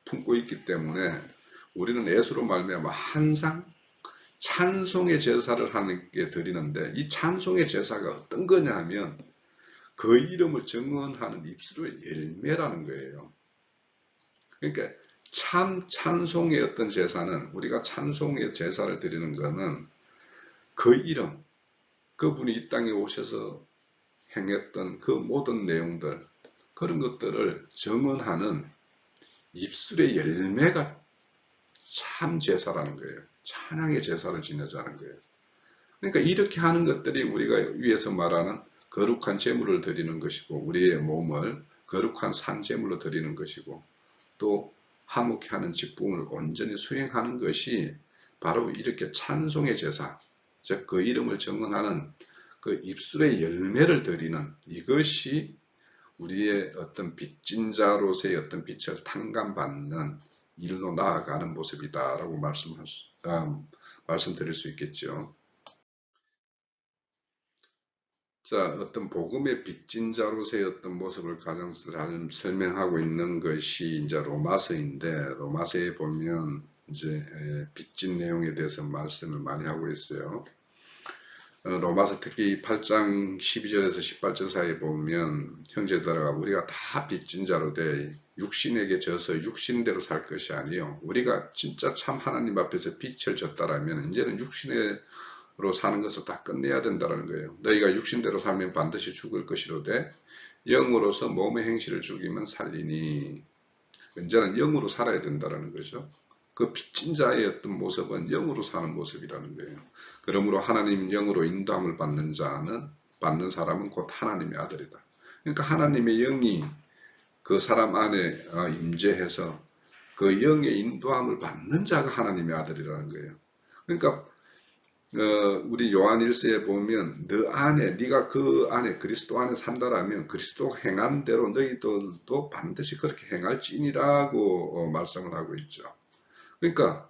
품고 있기 때문에 우리는 예수로 말미암아 항상 찬송의 제사를 하나님께 드리는데, 이 찬송의 제사가 어떤 거냐 하면 그 이름을 증언하는 입술의 열매라는 거예요. 그러니까 참 찬송의 어떤 제사는, 우리가 찬송의 제사를 드리는 것은 그 이름, 그분이 이 땅에 오셔서 행했던 그 모든 내용들, 그런 것들을 증언하는 입술의 열매가 참 제사라는 거예요. 찬양의 제사를 지내자는 거예요. 그러니까 이렇게 하는 것들이 우리가 위에서 말하는 거룩한 제물을 드리는 것이고, 우리의 몸을 거룩한 산제물로 드리는 것이고, 또 화목케 하는 직분을 온전히 수행하는 것이 바로 이렇게 찬송의 제사, 즉 그 이름을 증언하는 그 입술의 열매를 드리는, 이것이 우리의 어떤 빚진 자로서의 어떤 빛을 탕감받는 일로 나아가는 모습이다라고 말씀드릴 수 있겠죠. 자, 어떤 복음의 빚진 자로서의 어떤 모습을 가장 잘 설명하고 있는 것이 이제 로마서인데, 로마서에 보면 이제 빚진 내용에 대해서 말씀을 많이 하고 있어요. 로마서 특히 8장 12절에서 18절 사이에 보면, 형제들아 우리가 다 빚진 자로 돼 육신에게 져서 육신대로 살 것이 아니요, 우리가 진짜 참 하나님 앞에서 빛을 졌다라면 이제는 육신으로 사는 것을 다 끝내야 된다는 거예요. 너희가 육신대로 살면 반드시 죽을 것이로되 영으로서 몸의 행실을 죽이면 살리니, 이제는 영으로 살아야 된다는 거죠. 그 빚진 자의 어떤 모습은 영으로 사는 모습이라는 거예요. 그러므로 하나님 영으로 인도함을 받는 사람은 곧 하나님의 아들이다. 그러니까 하나님의 영이 그 사람 안에 임재해서 그 영의 인도함을 받는 자가 하나님의 아들이라는 거예요. 그러니까 우리 요한 1서에 보면 너 안에, 네가 그 안에 그리스도 안에 산다라면 그리스도 행한 대로 너희들도 반드시 그렇게 행할지니라고 말씀을 하고 있죠. 그러니까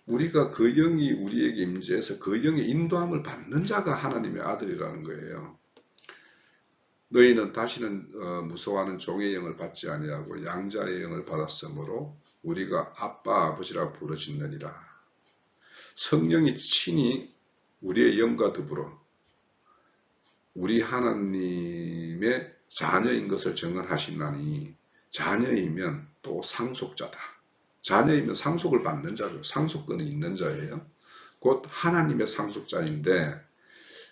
우리가 그 영이 우리에게 임재해서 그 영의 인도함을 받는 자가 하나님의 아들이라는 거예요. 너희는 다시는 무서워하는 종의 영을 받지 아니하고 양자의 영을 받았으므로 우리가 아빠 아버지라 부르짖느니라. 성령이 친히 우리의 영과 더불어 우리 하나님의 자녀인 것을 증언하시나니, 자녀이면 또 상속자다. 자녀이면 상속을 받는 자죠. 상속권이 있는 자예요. 곧 하나님의 상속자인데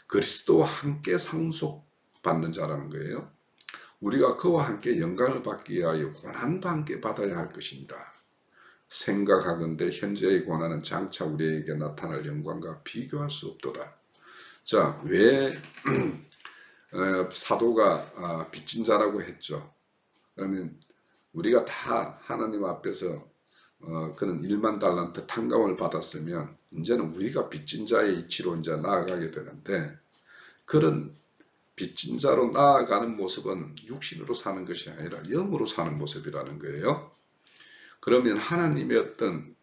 그리스도와 함께 상속받는 자라는 거예요. 우리가 그와 함께 영광을 받기 위하여 고난도 함께 받아야 할 것입니다. 생각하건대 현재의 고난은 장차 우리에게 나타날 영광과 비교할 수 없도다. 자, 왜 사도가 빚진 자라고 했죠? 그러면 우리가 다 하나님 앞에서 그런 1만 달란트 탕감을 받았으면 이제는 우리가 빚진 자의 이치로 이제 나아가게 되는데, 그런 빚진 자로 나아가는 모습은 육신으로 사는 것이 아니라 영으로 사는 모습이라는 거예요. 그러면 하나님의 어떤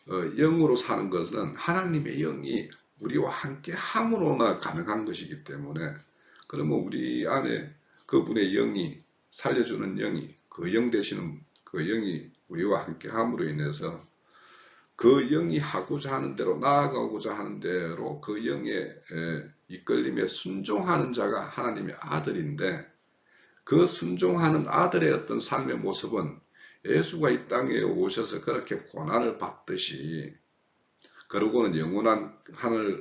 영으로 사는 것은 하나님의 영이 우리와 함께 함으로나 가능한 것이기 때문에, 그러면 우리 안에 그분의 영이, 살려주는 영이, 그 영 되시는 그 영이 우리와 함께 함으로 인해서 그 영이 하고자 하는 대로, 나아가고자 하는 대로 그 영의 이끌림에 순종하는 자가 하나님의 아들인데, 그 순종하는 아들의 어떤 삶의 모습은 예수가 이 땅에 오셔서 그렇게 고난을 받듯이, 그러고는 영원한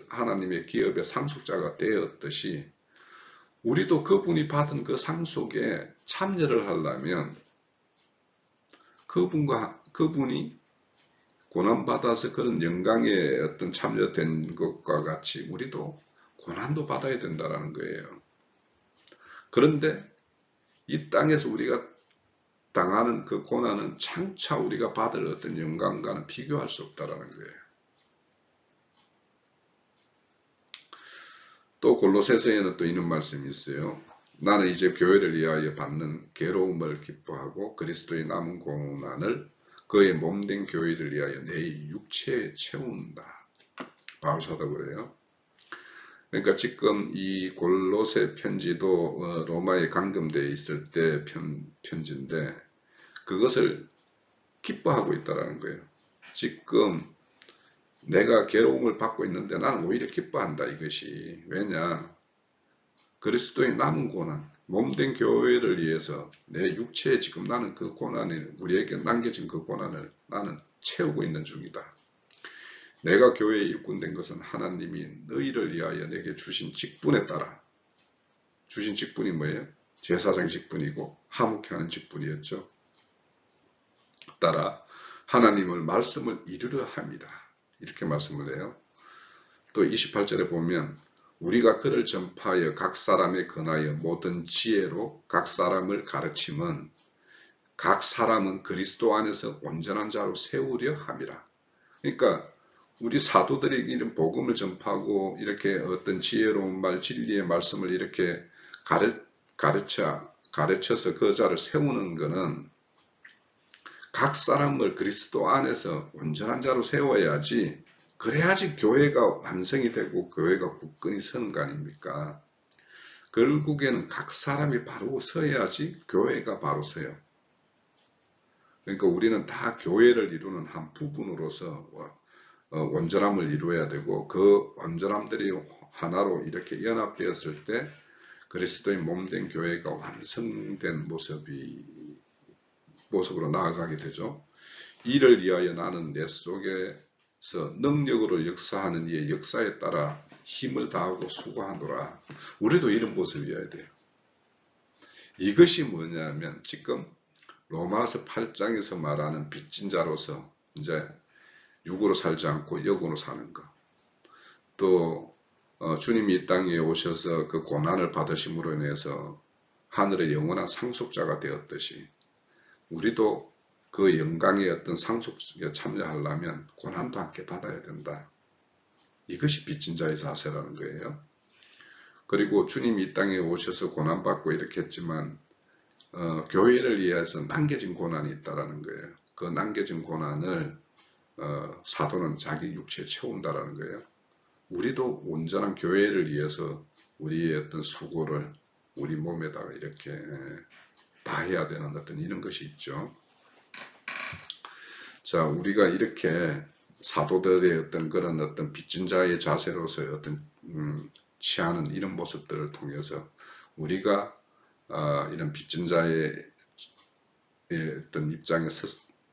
하나님의 기업의 상속자가 되었듯이, 우리도 그분이 받은 그 상속에 참여를 하려면 그분이 고난받아서 그런 영광에 어떤 참여된 것과 같이 우리도 고난도 받아야 된다는 거예요. 그런데 이 땅에서 우리가 당하는 그 고난은 장차 우리가 받을 어떤 영광과는 비교할 수 없다라는 거예요. 또 골로새서에는 또 이런 말씀이 있어요. 나는 이제 교회를 위하여 받는 괴로움을 기뻐하고 그리스도의 남은 고난을 그의 몸된 교회를 위하여 내 육체에 채운다. 바울사도 그래요. 그러니까 지금 이 골로새 편지도 로마에 감금되어 있을 때 편지인데 그것을 기뻐하고 있다라는 거예요. 지금 내가 괴로움을 받고 있는데 나는 오히려 기뻐한다 이것이. 왜냐? 그리스도의 남은 고난, 몸된 교회를 위해서 내 육체에 지금 나는 그 고난을, 우리에게 남겨진 그 고난을 나는 채우고 있는 중이다. 내가 교회의 일꾼 된 것은 하나님이 너희를 위하여 내게 주신 직분에 따라, 주신 직분이 뭐예요? 제사장 직분이고 화목케 하는 직분이었죠. 따라 하나님을 말씀을 이루려 합니다. 이렇게 말씀을 해요. 또 28절에 보면 우리가 그를 전파하여 각 사람에 근하여 모든 지혜로 각 사람을 가르침은 각 사람은 그리스도 안에서 온전한 자로 세우려 함이라. 그러니까 우리 사도들이 이런 복음을 전파하고 이렇게 어떤 지혜로운 말, 진리의 말씀을 이렇게 가르쳐서 그 자를 세우는 것은 각 사람을 그리스도 안에서 온전한 자로 세워야지, 그래야지 교회가 완성이 되고 교회가 굳건히 서는 거 아닙니까? 결국에는 각 사람이 바로 서야지 교회가 바로 서요. 그러니까 우리는 다 교회를 이루는 한 부분으로서 온전함을 이루어야 되고 그 온전함들이 하나로 이렇게 연합되었을 때 그리스도의 몸된 교회가 완성된 모습으로 나아가게 되죠. 이를 위하여 나는 내 속에서 능력으로 역사하는 이의 역사에 따라 힘을 다하고 수고하노라. 우리도 이런 모습이어야 돼요. 이것이 뭐냐면 지금 로마서 8장에서 말하는 빚진 자로서 이제 육으로 살지 않고 영으로 사는 것. 또 주님이 이 땅에 오셔서 그 고난을 받으심으로 인해서 하늘의 영원한 상속자가 되었듯이 우리도 그 영광의 어떤 상속에 참여하려면 고난도 함께 받아야 된다. 이것이 빚진 자의 자세라는 거예요. 그리고 주님이 이 땅에 오셔서 고난받고 이렇게 했지만 교회를 위해서 남겨진 고난이 있다는 거예요. 그 남겨진 고난을 사도는 자기 육체에 채운다라는 거예요. 우리도 온전한 교회를 위해서 우리의 어떤 수고를 우리 몸에다가 이렇게 다 해야 되는 어떤 이런 것이 있죠. 자, 우리가 이렇게 사도들의 어떤 그런 어떤 빚진 자의 자세로서의 어떤 취하는 이런 모습들을 통해서 우리가 이런 빚진 자의 어떤 입장에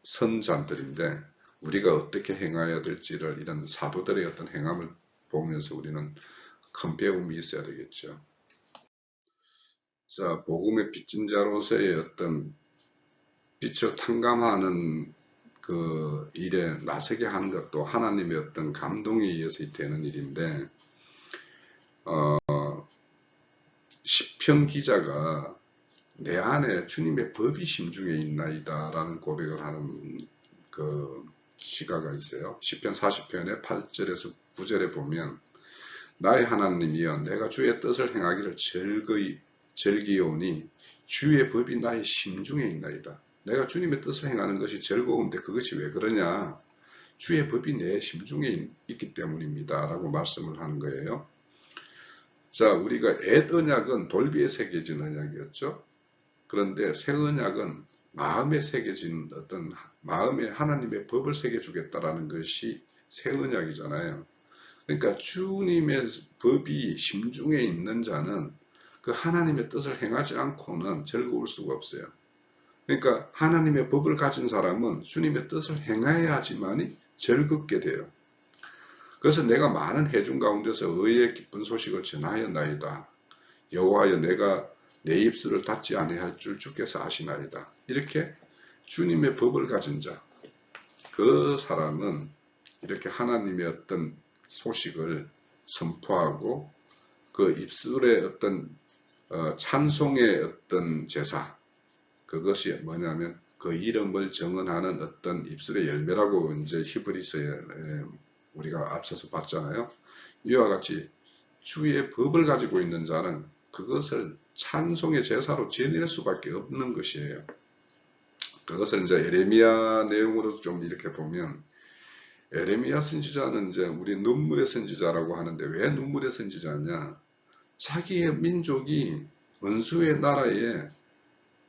선 자들인데 우리가 어떻게 행해야 될지를 이런 사도들의 어떤 행함을 보면서 우리는 큰 배움이 있어야 되겠죠. 자, 복음의 빚진 자로서의 어떤 빛을 탕감하는 그 일에 나서게 하는 것도 하나님의 어떤 감동에 의해서 되는 일인데 시편 기자가 내 안에 주님의 법이 심중에 있나이다 라는 고백을 하는 그 시가가 있어요. 시편 40편의 8절에서 9절에 보면 나의 하나님이여 내가 주의 뜻을 행하기를 즐기오니 주의 법이 나의 심중에 있나이다. 내가 주님의 뜻을 행하는 것이 즐거운데 그것이 왜 그러냐? 주의 법이 내 심중에 있기 때문입니다. 라고 말씀을 하는 거예요. 자, 우리가 옛 언약은 돌비에 새겨진 언약이었죠. 그런데 새 언약은 마음에 새겨진 어떤 마음에 하나님의 법을 새겨주겠다라는 것이 새 언약이잖아요. 그러니까 주님의 법이 심중에 있는 자는 그 하나님의 뜻을 행하지 않고는 즐거울 수가 없어요. 그러니까 하나님의 법을 가진 사람은 주님의 뜻을 행해야지만이 즐겁게 돼요. 그래서 내가 많은 회중 가운데서 의의 기쁜 소식을 전하였나이다. 여호와여 내가 내 입술을 닫지 아니할 줄 주께서 아시나이다. 이렇게 주님의 법을 가진 자, 그 사람은 이렇게 하나님의 어떤 소식을 선포하고 그 입술의 어떤 찬송의 어떤 제사, 그것이 뭐냐면 그 이름을 정언하는 어떤 입술의 열매라고 이제 히브리서에 우리가 앞서서 봤잖아요. 이와 같이 주의 법을 가지고 있는 자는 그것을 찬송의 제사로 지낼 수밖에 없는 것이에요. 그것을 이제 에레미야 내용으로 좀 이렇게 보면, 에레미야 선지자는 이제 우리 눈물의 선지자라고 하는데, 왜 눈물의 선지자냐? 자기의 민족이 원수의 나라에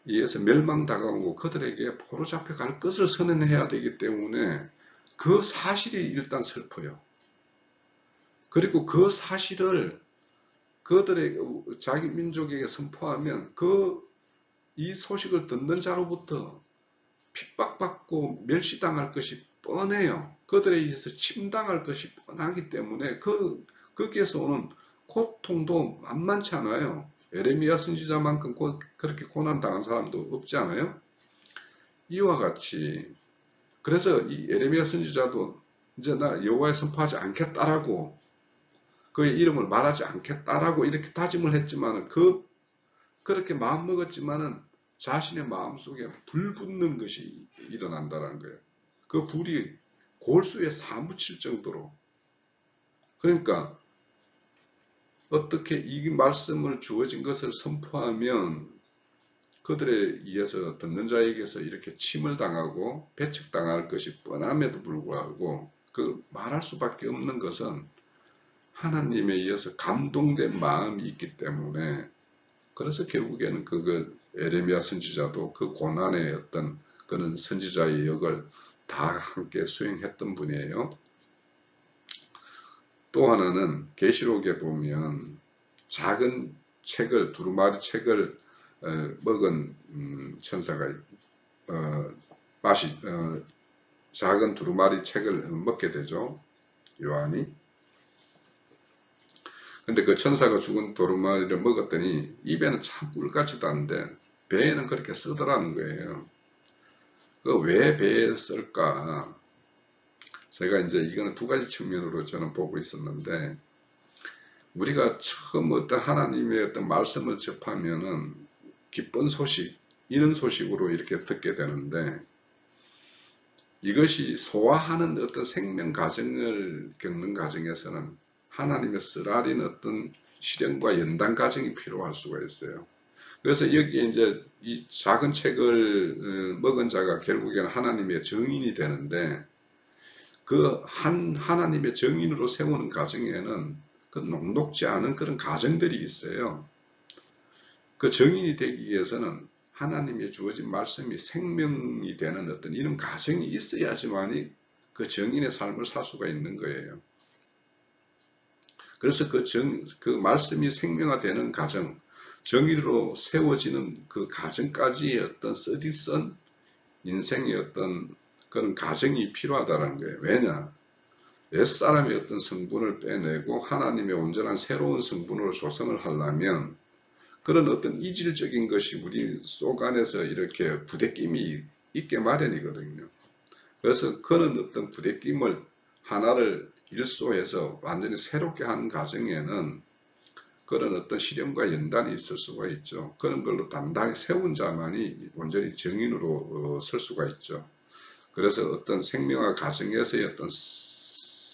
의해서 멸망당하고 그들에게 포로 잡혀갈 것을 선언해야 되기 때문에 그 사실이 일단 슬퍼요. 그리고 그 사실을 그들의 자기 민족에게 선포하면 이 소식을 듣는 자로부터 핍박받고 멸시당할 것이 뻔해요. 그들에 의해서 침당할 것이 뻔하기 때문에 거기에서 오는 고통도 만만치 않아요. 에레미야 선지자만큼 그렇게 고난당한 사람도 없지 않아요? 이와 같이 그래서 이 에레미야 선지자도 이제 나 여호와의 선포하지 않겠다라고, 그의 이름을 말하지 않겠다라고 이렇게 다짐을 했지만은 그렇게 마음먹었지만은 자신의 마음속에 불 붙는 것이 일어난다는 거예요. 그 불이 골수에 사무칠 정도로. 그러니까 어떻게 이 말씀을 주어진 것을 선포하면 그들에 의해서 듣는 자에게서 이렇게 침을 당하고 배척당할 것이 뻔함에도 불구하고 그 말할 수밖에 없는 것은 하나님에 의해서 감동된 마음이 있기 때문에, 그래서 결국에는 에레미야 선지자도 그 고난의 어떤 그런 선지자의 역을 다 함께 수행했던 분이에요. 또 하나는 계시록에 보면 작은 책을, 두루마리 책을 먹은 천사가 작은 두루마리 책을 먹게 되죠. 요한이. 근데 그 천사가 죽은 두루마리를 먹었더니 입에는 참 꿀같이 단데 배에는 그렇게 쓰더라는 거예요. 왜 배에 쓸까? 제가 이제 이거는 두 가지 측면으로 저는 보고 있었는데, 우리가 처음 어떤 하나님의 어떤 말씀을 접하면은 기쁜 소식, 이런 소식으로 이렇게 듣게 되는데, 이것이 소화하는 어떤 생명 과정을 겪는 과정에서는 하나님의 쓰라린 어떤 실현과 연단 과정이 필요할 수가 있어요. 그래서 여기에 이제 이 작은 책을 먹은 자가 결국에는 하나님의 증인이 되는데, 하나님의 증인으로 세우는 과정에는 그 녹록지 않은 그런 과정들이 있어요. 그 증인이 되기 위해서는 하나님의 주어진 말씀이 생명이 되는 어떤 이런 과정이 있어야지만이 그 증인의 삶을 살 수가 있는 거예요. 그래서 그 말씀이 생명화되는 과정, 정의로 세워지는 그 과정까지의 어떤 쓰디쓴 인생의 어떤 그런 과정이 필요하다는 거예요. 왜냐? 옛사람의 어떤 성분을 빼내고 하나님의 온전한 새로운 성분으로 조성을 하려면 그런 어떤 이질적인 것이 우리 속 안에서 이렇게 부대낌이 있게 마련이거든요. 그래서 그런 어떤 부대낌을 하나를 일소해서 완전히 새롭게 하는 과정에는 그런 어떤 시련과 연단이 있을 수가 있죠. 그런 걸로 단단히 세운 자만이 온전히 정인으로 설 수가 있죠. 그래서 어떤 생명화 과정에서의 어떤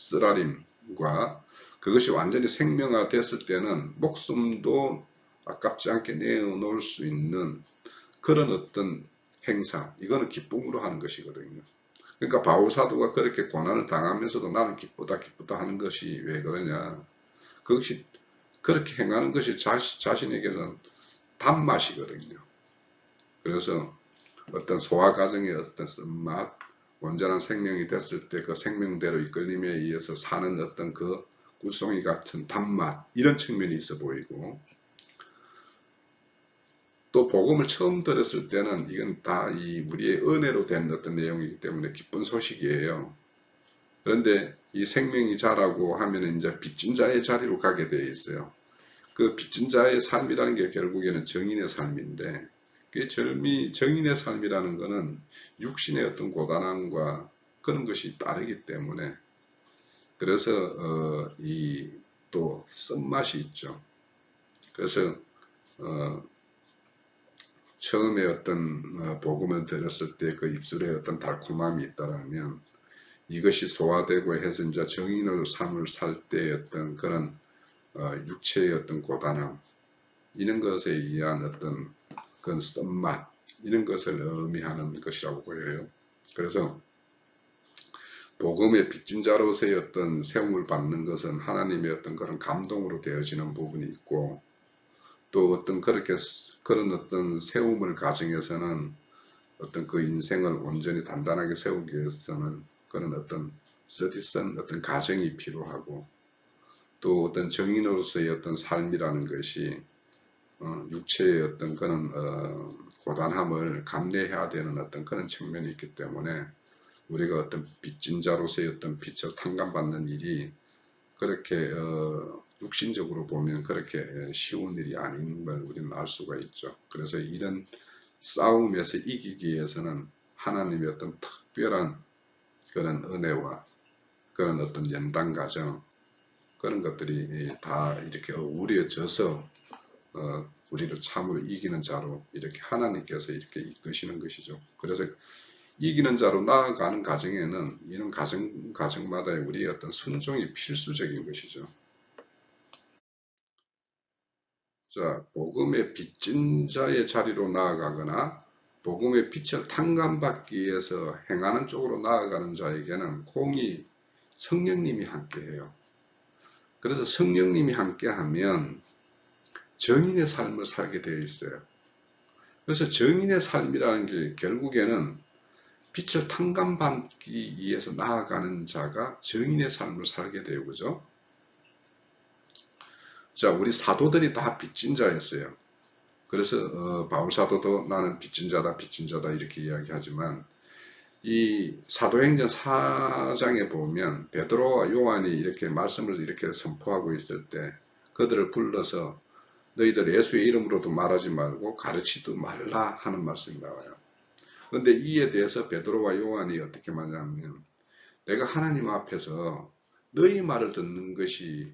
쓰라림과 그것이 완전히 생명화됐을 때는 목숨도 아깝지 않게 내어놓을 수 있는 그런 어떤 행사, 이거는 기쁨으로 하는 것이거든요. 그러니까 바울사도가 그렇게 고난을 당하면서도 나는 기쁘다 하는 것이 왜 그러냐? 그것이 그렇게 행하는 것이 자신에게는 단맛이거든요. 그래서 어떤 소화 과정의 어떤 쓴맛, 온전한 생명이 됐을 때 그 생명대로 이끌림에 의해서 사는 어떤 그 꿀송이 같은 단맛, 이런 측면이 있어 보이고, 또 복음을 처음 들었을 때는 이건 다 우리의 은혜로 된 어떤 내용이기 때문에 기쁜 소식이에요. 그런데 이 생명이 자라고 하면 이제 빚진 자의 자리로 가게 되어 있어요. 그 빚진 자의 삶이라는 게 결국에는 정인의 삶인데, 그 정인의 삶이라는 것은 육신의 어떤 고단함과 그런 것이 따르기 때문에, 그래서 또 쓴맛이 있죠. 그래서 처음에 어떤 복음을 들었을 때 그 입술에 어떤 달콤함이 있다라면 이것이 소화되고 해서 이제 정인으로 삶을 살 때의 어떤 그런 육체의 어떤 고단함 이런 것에 의한 어떤 그런 쓴맛 이런 것을 의미하는 것이라고 보여요. 그래서 복음의 빚진 자로서의 어떤 세움을 받는 것은 하나님의 어떤 그런 감동으로 되어지는 부분이 있고 또 어떤 그런 어떤 세움을 가정해서는 어떤 그 인생을 온전히 단단하게 세우기 위해서는 그런 어떤 서디슨 어떤 가정이 필요하고 또 어떤 정인으로서의 어떤 삶이라는 것이 육체의 어떤 그런 고단함을 감내해야 되는 어떤 그런 측면이 있기 때문에 우리가 어떤 빚진 자로서의 어떤 빚을 탕감받는 일이 그렇게 육신적으로 보면 그렇게 쉬운 일이 아닌 걸 우리는 알 수가 있죠. 그래서 이런 싸움에서 이기기 위해서는 하나님의 어떤 특별한 그런 은혜와 그런 어떤 연단 과정 그런 것들이 다 이렇게 우려져서 우리를 참으로 이기는 자로 이렇게 하나님께서 이렇게 이끄시는 것이죠. 그래서 이기는 자로 나아가는 과정에는 이런 과정마다 우리의 어떤 순종이 필수적인 것이죠. 자, 복음의 빚진 자의 자리로 나아가거나 복음의 빛을 탕감받기 위해서 행하는 쪽으로 나아가는 자에게는 공이 성령님이 함께해요. 그래서 성령님이 함께하면 정인의 삶을 살게 되어 있어요. 그래서 정인의 삶이라는 게 결국에는 빛을 탕감받기 위해서 나아가는 자가 정인의 삶을 살게 돼요. 그죠? 자, 우리 사도들이 다 빚진 자였어요. 그래서 바울 사도도 나는 빚진 자다 이렇게 이야기하지만 이 사도행전 4장에 보면 베드로와 요한이 이렇게 말씀을 이렇게 선포하고 있을 때 그들을 불러서 너희들 예수의 이름으로도 말하지 말고 가르치도 말라 하는 말씀이 나와요. 그런데 이에 대해서 베드로와 요한이 어떻게 말하냐면 내가 하나님 앞에서 너희 말을 듣는 것이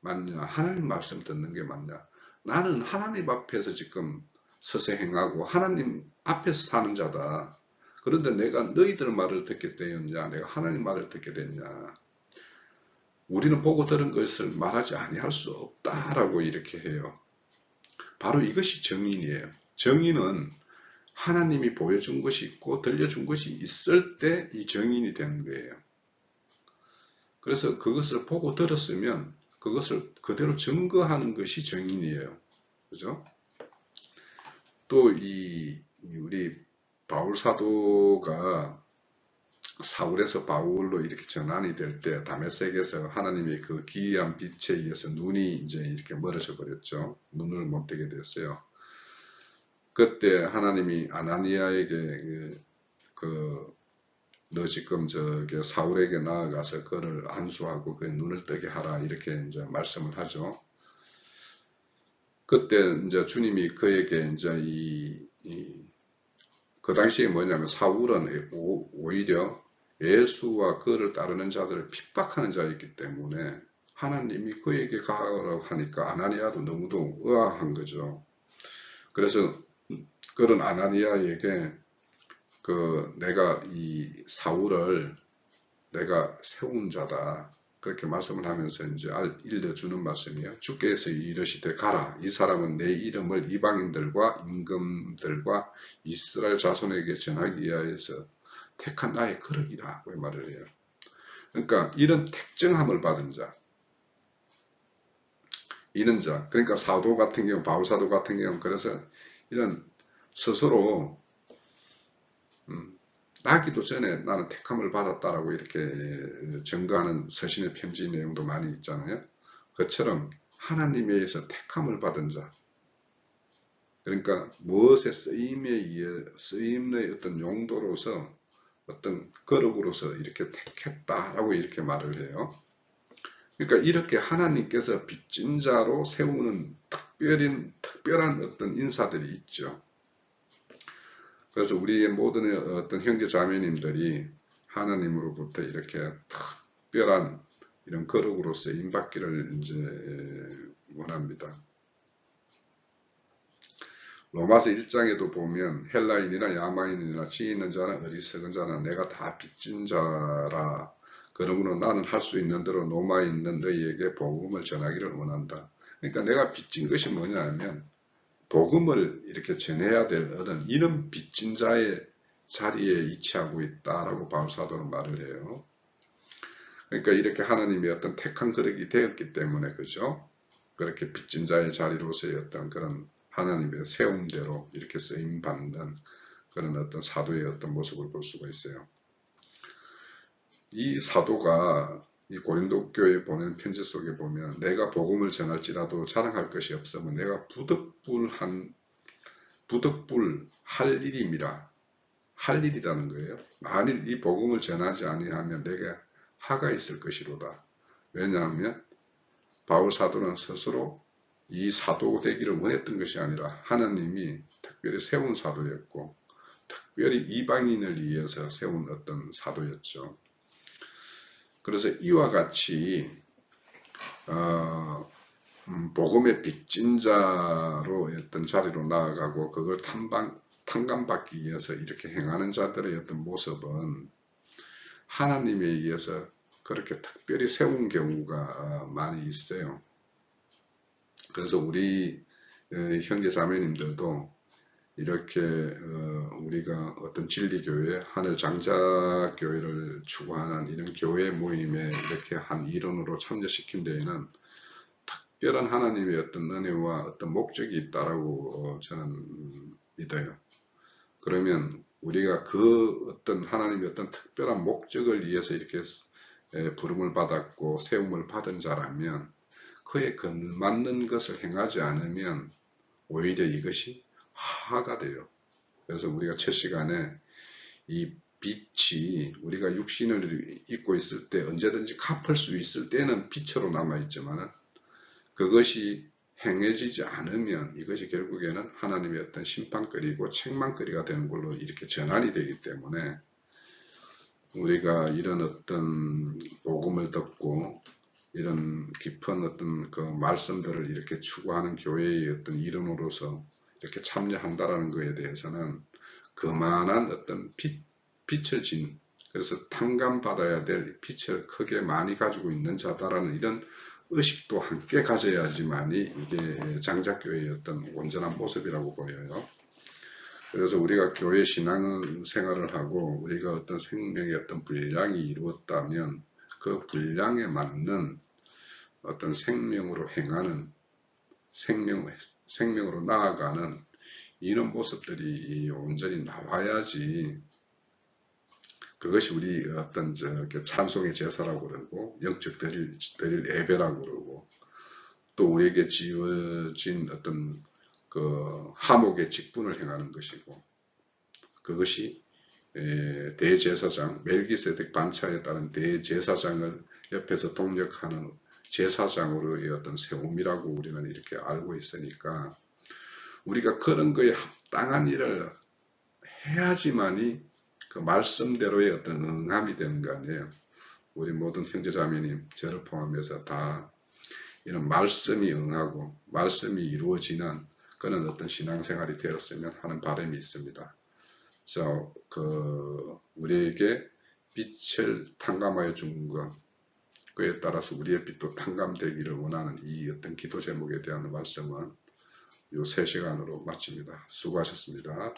맞냐? 하나님 말씀 듣는 게 맞냐? 나는 하나님 앞에서 지금 서서 행하고 하나님 앞에서 사는 자다. 그런데 내가 너희들 말을 듣게 되었냐? 내가 하나님 말을 듣게 됐냐? 우리는 보고 들은 것을 말하지 아니할 수 없다라고 이렇게 해요. 바로 이것이 정인이에요. 정인은 하나님이 보여준 것이 있고 들려준 것이 있을 때 이 정인이 되는 거예요. 그래서 그것을 보고 들었으면 그것을 그대로 증거하는 것이 정인이에요. 그죠? 또 우리 바울 사도가 사울에서 바울로 이렇게 전환이 될 때 다메섹에서 하나님의 그 기이한 빛에 의해서 눈이 이제 이렇게 멀어져 버렸죠. 눈을 못 뜨게 됐어요. 그때 하나님이 아나니아에게 너 지금 저기 사울에게 나아가서 그를 안수하고 그 눈을 뜨게 하라 이렇게 이제 말씀을 하죠. 그때 이제 주님이 그에게 이제 그 당시에 뭐냐면 사울은 오히려 예수와 그를 따르는 자들을 핍박하는 자였기 때문에 하나님이 그에게 가라고 하니까 아나니아도 너무도 의아한 거죠. 그래서 그런 아나니아에게 내가 이 사울을 내가 세운 자다. 그렇게 말씀을 하면서 이제 일러주는 말씀이에요. 주께서 이르시되 가라. 이 사람은 내 이름을 이방인들과 임금들과 이스라엘 자손에게 전하기 위하여서 택한 나의 거룩이라. 고 말을 해요. 그러니까 이런 택정함을 받은 자. 이런 자. 그러니까 사도 같은 경우, 바울 사도 같은 경우 그래서 이런 스스로 나기도 전에 나는 택함을 받았다라고 이렇게 증거하는 서신의 편지 내용도 많이 있잖아요. 그처럼 하나님에 의해서 택함을 받은 자. 그러니까 무엇의 쓰임의 어떤 용도로서 어떤 거룩으로서 이렇게 택했다라고 이렇게 말을 해요. 그러니까 이렇게 하나님께서 빚진 자로 세우는 특별한 어떤 인사들이 있죠. 그래서 우리의 모든 어떤 형제 자매님들이 하나님으로부터 이렇게 특별한 이런 거룩으로서 임받기를 이제 원합니다. 로마서 1장에도 보면 헬라인이나 야마인이나 지혜 있는 자나 어리석은 자나 내가 다 빚진 자라. 그러므로 나는 할 수 있는 대로 로마에 있는 너희에게 복음을 전하기를 원한다. 그러니까 내가 빚진 것이 뭐냐면 복음을 이렇게 전해야 될 어른 이런 빚진 자의 자리에 위치하고 있다라고 바울 사도는 말을 해요. 그러니까 이렇게 하나님의 어떤 택한 그릇이 되었기 때문에 그죠? 그렇게 빚진 자의 자리로서의 어떤 그런 하나님의 세움대로 이렇게 쓰임 받는 그런 어떤 사도의 어떤 모습을 볼 수가 있어요. 이 사도가 이 고린도 교회에 보낸 편지 속에 보면 내가 복음을 전할지라도 자랑할 것이 없으면 내가 부득불 할 일임이라. 할 일이라는 거예요. 만일 이 복음을 전하지 아니하면 내게 하가 있을 것이로다. 왜냐하면 바울 사도는 스스로 이 사도 되기를 원했던 것이 아니라 하나님이 특별히 세운 사도였고 특별히 이방인을 위해서 세운 어떤 사도였죠. 그래서 이와 같이 복음의 빚진 자로 어떤 자리로 나아가고 그걸 탕감받기 위해서 이렇게 행하는 자들의 어떤 모습은 하나님에 의해서 그렇게 특별히 세운 경우가 많이 있어요. 그래서 우리 형제 자매님들도 이렇게 우리가 어떤 진리교회, 하늘장자교회를 추구하는 이런 교회 모임에 이렇게 한 일원으로 참여시킨 데에는 특별한 하나님의 어떤 은혜와 어떤 목적이 있다라고 저는 믿어요. 그러면 우리가 그 어떤 하나님의 어떤 특별한 목적을 위해서 이렇게 부름을 받았고 세움을 받은 자라면 그에 걸맞는 것을 행하지 않으면 오히려 이것이 하가 돼요. 그래서 우리가 첫 시간에 이 빛이 우리가 육신을 입고 있을 때 언제든지 갚을 수 있을 때는 빛으로 남아있지만 그것이 행해지지 않으면 이것이 결국에는 하나님의 어떤 심판거리고 책망거리가 되는 걸로 이렇게 전환이 되기 때문에 우리가 이런 어떤 복음을 듣고 이런 깊은 어떤 그 말씀들을 이렇게 추구하는 교회의 어떤 일원으로서 이렇게 참여한다라는 것에 대해서는 그만한 어떤 빛을 진, 그래서 탕감받아야 될 빛을 크게 많이 가지고 있는 자다라는 이런 의식도 함께 가져야지만이 이게 장작교회의 어떤 온전한 모습이라고 보여요. 그래서 우리가 교회 신앙 생활을 하고 우리가 어떤 생명의 어떤 분량이 이루었다면 그 분량에 맞는 어떤 생명으로 행하는 생명으로 나아가는 이런 모습들이 온전히 나와야지 그것이 우리 어떤 찬송의 제사라고 그러고 영적 드릴 예배라고 그러고 또 우리에게 지어진 어떤 그 하목의 직분을 행하는 것이고 그것이 대제사장 멜기세덱 반차에 따른 대제사장을 옆에서 동력하는 제사장으로의 어떤 세움이라고 우리는 이렇게 알고 있으니까 우리가 그런 거에 합당한 일을 해야지만이 그 말씀대로의 어떤 응함이 되는 거 아니에요. 우리 모든 형제자매님 저를 포함해서 다 이런 말씀이 응하고 말씀이 이루어지는 그런 어떤 신앙생활이 되었으면 하는 바람이 있습니다. 그래서 우리에게 빛을 탕감하여 준 것, 그에 따라서 우리의 빛도 탕감되기를 원하는 이 어떤 기도 제목에 대한 말씀은 이 3시간으로 마칩니다. 수고하셨습니다.